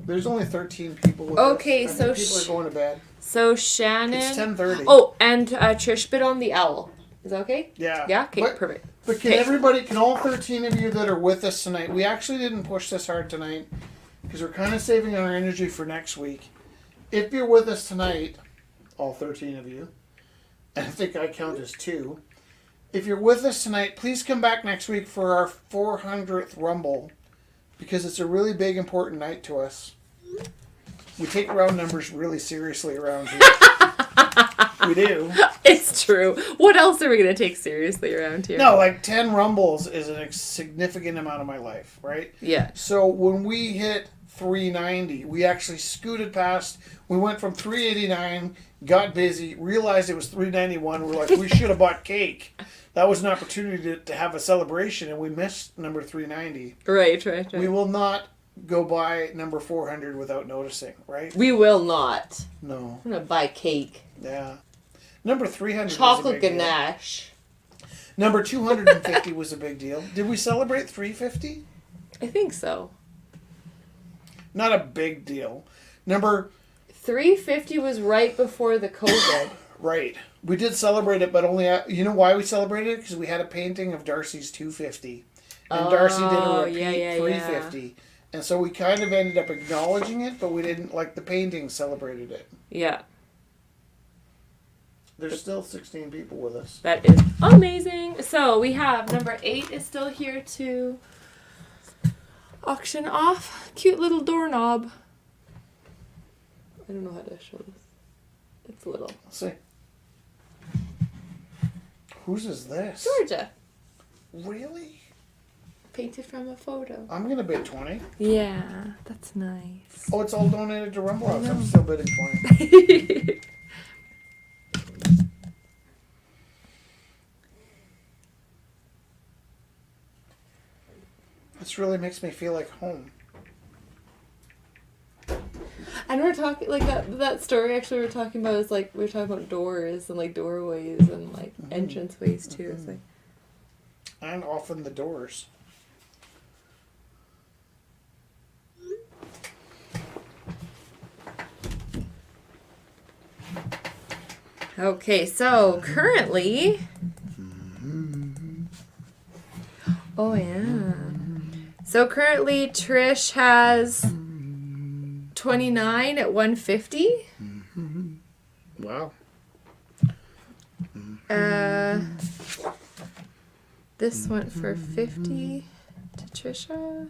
B: There's only 13 people with
A: Okay,
B: us.
A: so
B: people are going to bed.
A: So Shannon.
B: It's 10:30.
A: Oh, and Trish bit on the owl. Is that okay?
B: Yeah.
A: Yeah. Okay.
B: But-
A: Perfect.
B: But can all 13 of you that are with us tonight, we actually didn't push this hard tonight because we're kind of saving our energy for next week. If you're with us tonight, all 13 of you, and I think I count as 2, if you're with us tonight, please come back next week for our 400th Rumble because it's a really big, important night to us. We take round numbers really seriously around here. We do.
A: It's true. What else are we gonna take seriously around here?
B: No, like 10 Rumbles is a significant amount of my life, right?
A: Yeah.
B: So when we hit 390, we actually scooted past. We went from 389, got busy, realized it was 391. We're like, we should have bought cake. That was an opportunity to have a celebration, and we missed number 390.
A: Right.
B: We will not go by number 400 without noticing, right?
A: We will not.
B: No.
A: I'm gonna buy cake.
B: Yeah. Number 300
A: Chocolate
B: was a big deal.
A: ganache.
B: Number 250 was a big deal. Did we celebrate 350?
A: I think so.
B: Not a big deal. Number
A: 350 was right before the COVID.
B: Right. We did celebrate it, but only... you know why we celebrated it? Because we had a painting of Darcy's 250. And Darcy did a repeat 350. And so we kind of ended up acknowledging it, but we didn't, like, the painting celebrated it.
A: Yeah.
B: There's still 16 people with us.
A: That is amazing. So we have number 8 is still here to auction off. Cute little doorknob. I don't know how to show this. It's little.
B: Let's see. Whose is this?
A: Georgia.
B: Really?
A: Painted from a photo.
B: I'm going to bid 20.
A: Yeah, that's nice.
B: Oh, it's all donated to Rumble House. I'm still bidding 20. This really makes me feel like home.
A: And we're talking like that story actually we were talking about is like we were talking about doors and like doorways and like entranceways too. It's like
B: And often the doors.
A: okay, so currently oh yeah. So currently Trish has 29 at 150.
B: Wow.
A: This went for 50 to Trisha.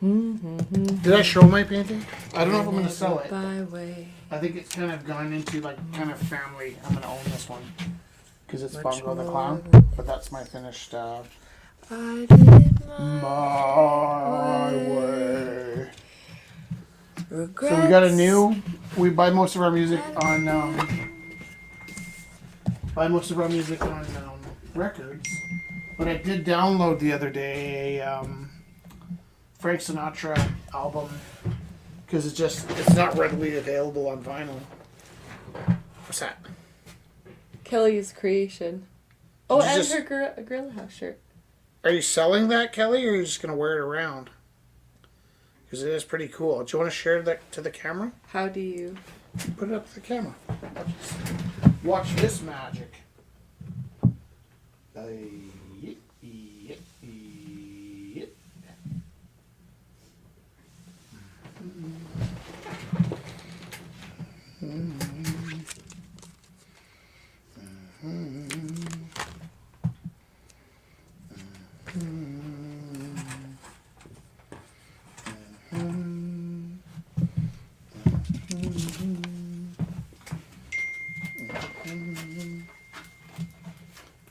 B: Did I show my painting? I don't know if I'm going to sell it.
A: By way.
B: I think it's kind of gone into like kind of family. I'm going to own this one. Because it's
A: Much
B: Bongo the
A: more
B: Clown.
A: than-
B: But that's my finished
A: I did
B: my way.
A: regrets.
B: So we got a new. We buy most of our music on. Records. But I did download the other day a Frank Sinatra album because it's not readily available on vinyl. What's that?
A: Kelly's creation. Oh,
B: Did you
A: and
B: just-
A: her Gorilla House shirt.
B: Are you selling that, Kelly, or are you just gonna wear it around? Because it is pretty cool. Do you want to share that to the camera?
A: How do you?
B: Put it up to the camera. Watch this magic.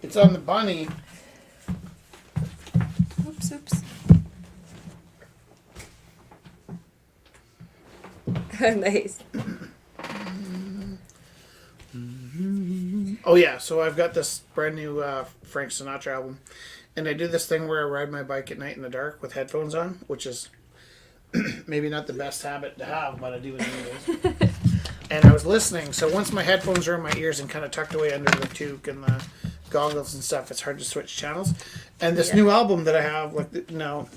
B: It's on the bunny.
A: Oops. Nice.
B: Oh yeah, so I've got this brand new Frank Sinatra album, and I do this thing where I ride my bike at night in the dark with headphones on, which is maybe not the best habit to have, but I do it anyways. And I was listening, so once my headphones are in my ears and kind of tucked away under the toque and the goggles and stuff, it's hard to switch channels. And this new album that I have,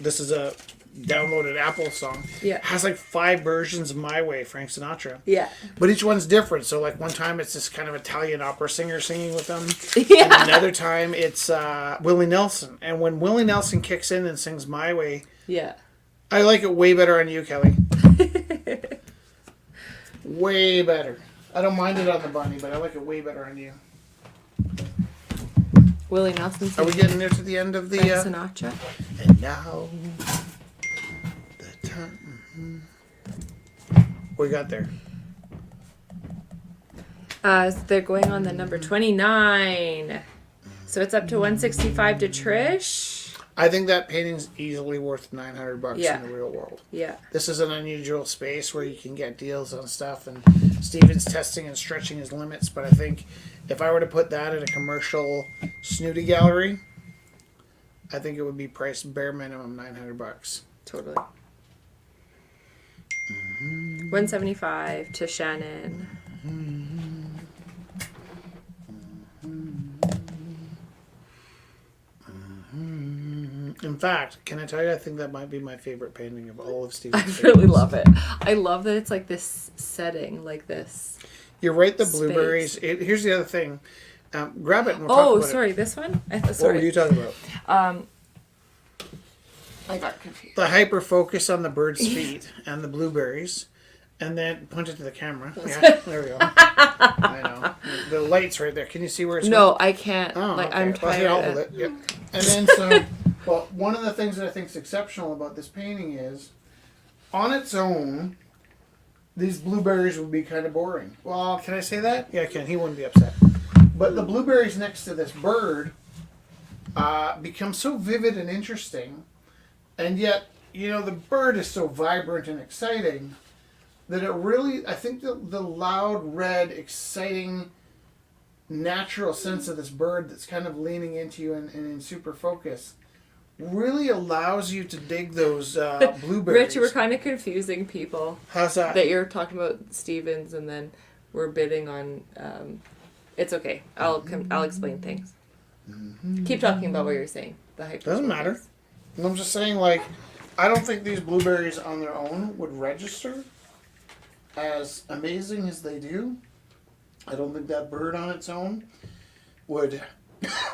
B: this is a downloaded Apple song.
A: Yeah.
B: Has like 5 versions of My Way, Frank Sinatra.
A: Yeah.
B: But each one's different. So like one time it's this kind of Italian opera singer singing with them.
A: Yeah.
B: And another time it's Willie Nelson. And when Willie Nelson kicks in and sings My Way,
A: Yeah.
B: I like it way better on you, Kelly. Way better. I don't mind it on the bunny, but I like it way better on you.
A: Willie Nelson.
B: Are we getting near to the end of the...
A: Frank Sinatra.
B: And now... the time... What we got there?
A: So they're going on the number 29. So it's up to 165 to Trish.
B: I think that painting's easily worth $900
A: Yeah.
B: in the real world.
A: Yeah.
B: This is an unusual space where you can get deals on stuff, and Steven's testing and stretching his limits, but I think if I were to put that in a commercial snooty gallery, I think it would be priced bare minimum $900.
A: Totally. 175 to Shannon.
B: In fact, can I tell you, I think that might be my favorite painting of all of
A: I
B: Steven's
A: really
B: paintings.
A: love it. I love that it's like this setting, like this.
B: You're right, the
A: Space.
B: blueberries. Here's the other thing. Grab it and we'll
A: Oh,
B: talk about
A: sorry, this one?
B: it.
A: Sorry.
B: What were you talking about?
A: I got confused.
B: The hyper focus on the bird's feet and the blueberries, and then point it to the camera. Yeah, there we go. I know. The light's right there. Can you see where it's
A: No, I can't.
B: Oh,
A: like,
B: okay.
A: I'm
B: Well,
A: tired.
B: here, I'll hold it. Yep. And then so, well, one of the things that I think is exceptional about this painting is, on its own, these blueberries would be kind of boring. Well, can I say that? Yeah, I can. He wouldn't be upset. But the blueberries next to this bird become so vivid and interesting, and yet, the bird is so vibrant and exciting that it really, I think the loud, red, exciting, natural sense of this bird that's kind of leaning into you and in super focus really allows you to dig those blueberries.
A: Rich, we're kind of confusing people.
B: How's that?
A: That you're talking about Stevens and then we're bidding on. It's okay. I'll explain things. Keep talking about what you're saying. The hyper.
B: Doesn't matter. I'm just saying, like, I don't think these blueberries on their own would register as amazing as they do. I don't think that bird on its own would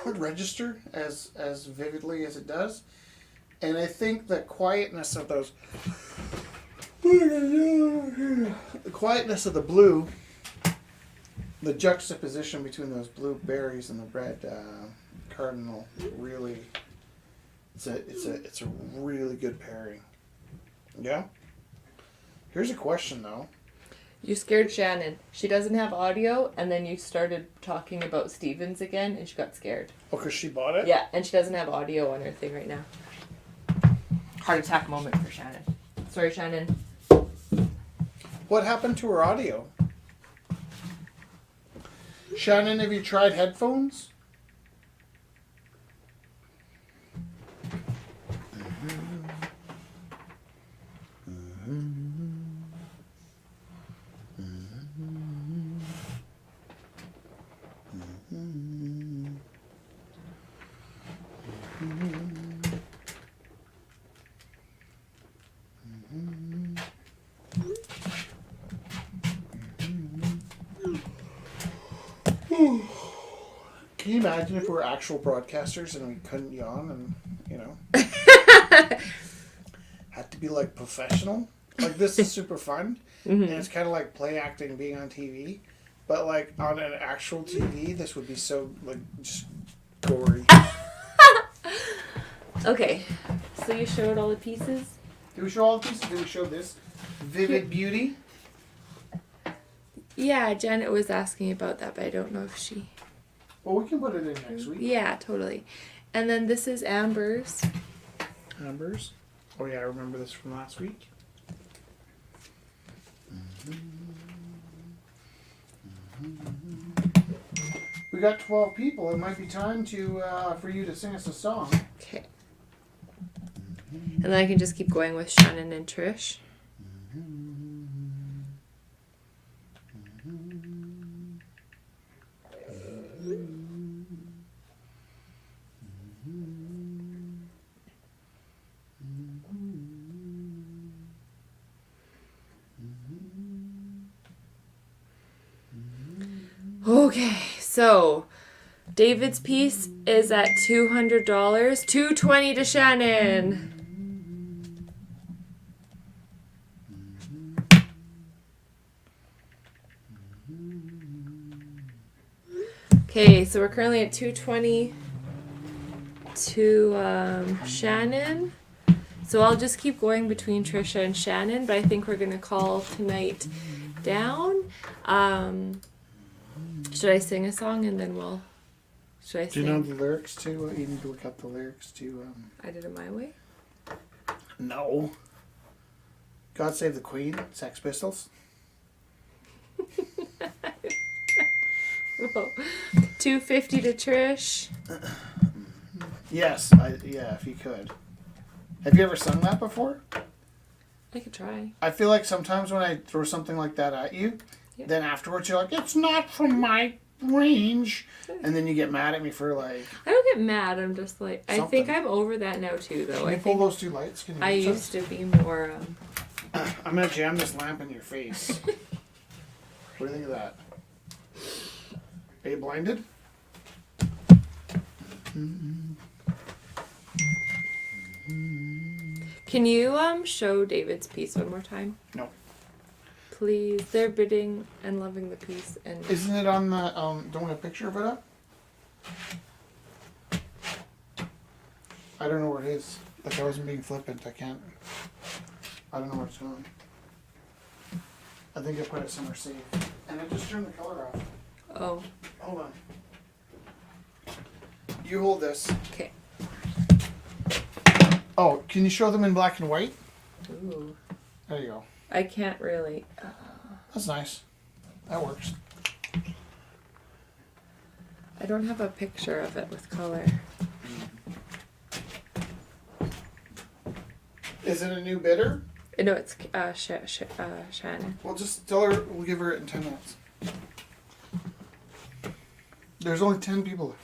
B: register as vividly as it does. And I think the quietness of those, the quietness of the blue, the juxtaposition between those blueberries and the red cardinal, really, it's a really good pairing. Yeah. Here's a question though.
A: You scared Shannon. She doesn't have audio, and then you started talking about Stevens again, and she got scared.
B: Oh, because she bought it?
A: Yeah, and she doesn't have audio on her thing right now. Heart attack moment for Shannon. Sorry, Shannon.
B: What happened to her audio? Shannon, have you tried headphones? Can you imagine if we were actual broadcasters and we couldn't yawn and, you know, had to be like professional? Like, this is super fun, and it's kind of like play acting being on TV, but like on an actual TV, this would be so, like, just gory.
A: Okay, so you showed all the pieces?
B: Did we show all the pieces? Did we show this vivid beauty?
A: Yeah, Janet was asking about that, but I don't know if she...
B: Well, we can put it in next week.
A: Yeah, totally. And then this is Amber's.
B: Amber's. Oh yeah, I remember this from last week. We got 12 people. It might be time to for you to sing us a song.
A: Okay. And then I can just keep going with Shannon and Trish. Okay, so David's piece is at $200. $220 to Shannon. Okay, so we're currently at $220 to Shannon. So I'll just keep going between Trisha and Shannon, but I think we're gonna call tonight down. Should I sing a song and then we'll... Should I
B: Do
A: sing?
B: you know the lyrics to? You need to look up the lyrics to.
A: I Did It My Way?
B: No. God Save the Queen, Sex Pistols.
A: Whoa. $250 to Trish.
B: Yes, yeah, if you could. Have you ever sung that before?
A: I could try.
B: I feel like sometimes when I throw something like that at you,
A: Yeah.
B: then afterwards you're like, it's not from my range. And then you get mad at me for like...
A: I don't get mad. I'm just like... I think
B: Something.
A: I'm over that now too, though.
B: Can
A: I
B: you pull
A: think
B: those two lights? Can you
A: I
B: reach
A: used
B: us?
A: to be more...
B: I'm going to jam this lamp in your face. What do you think of that? Are you blinded?
A: Can you show David's piece one more time?
B: No.
A: Please. They're bidding and loving the piece. And
B: Isn't it on the... don't we have a picture of it up? I don't know where it is. Like, I wasn't being flippant. I can't... I don't know where it's going. I think I put it somewhere safe. And I just turned the color off.
A: oh,
B: Hold on. You hold this.
A: okay.
B: Oh, can you show them in black and white?
A: Ooh.
B: There you go.
A: I can't really.
B: That's nice. That works.
A: I don't have a picture of it with color.
B: Is it a new bidder?
A: No, it's Shannon.
B: We'll just tell her we'll give her it in 10 minutes. There's only 10 people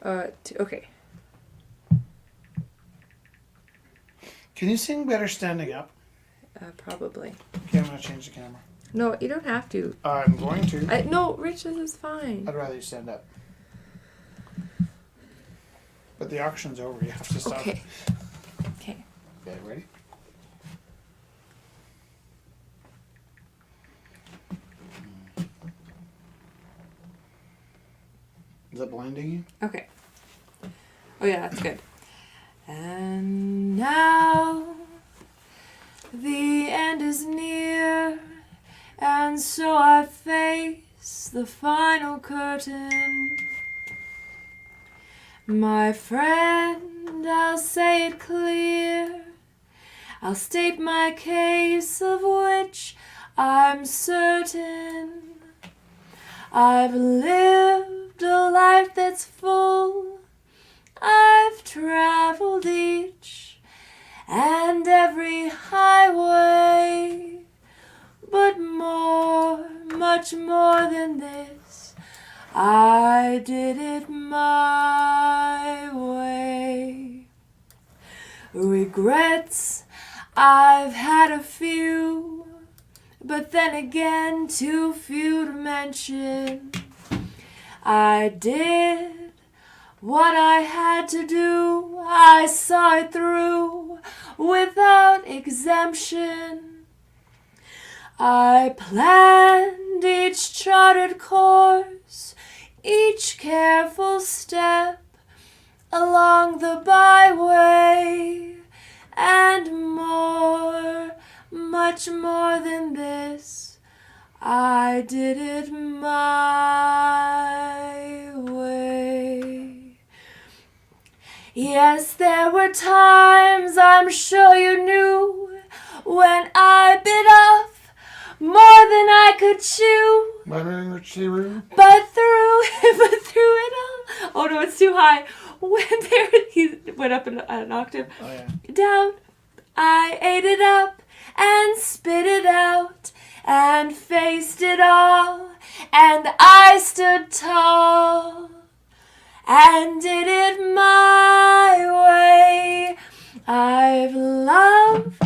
B: left.
A: Okay.
B: Can you sing better standing up?
A: Probably.
B: Okay, I'm gonna change the camera.
A: No, you don't have to.
B: I'm going to.
A: No, Rich, this is fine.
B: I'd rather you stand up. But the auction's over. You have to stop.
A: Okay. Okay.
B: Okay, ready? Is that blinding you?
A: Okay. Oh yeah, that's good. And now the end is near, and so I face the final curtain. My friend, I'll say it clear. I'll state my case, of which I'm certain. I've lived a life that's full. I've traveled each and every highway, but more, much more than this, I did it my way. Regrets, I've had a few, but then again too few to mention. I did what I had to do, I saw it through without exemption. I planned each charted course, each careful step along the byway, and more, much more than this, I did it my way. Yes, there were times, I'm sure you knew, when I bit off more than I could chew.
B: My name is Chiru.
A: But through it all, oh no, it's too high. When he went up an octave.
B: Oh yeah.
A: Down, I ate it up and spit it out and faced it all, and I stood tall and did it my way. I've loved.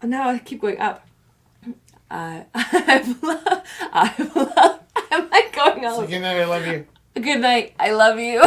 A: Now I keep going up. I've loved. Am I going
B: So
A: on?
B: good night, I love you.
A: Good night. I love you.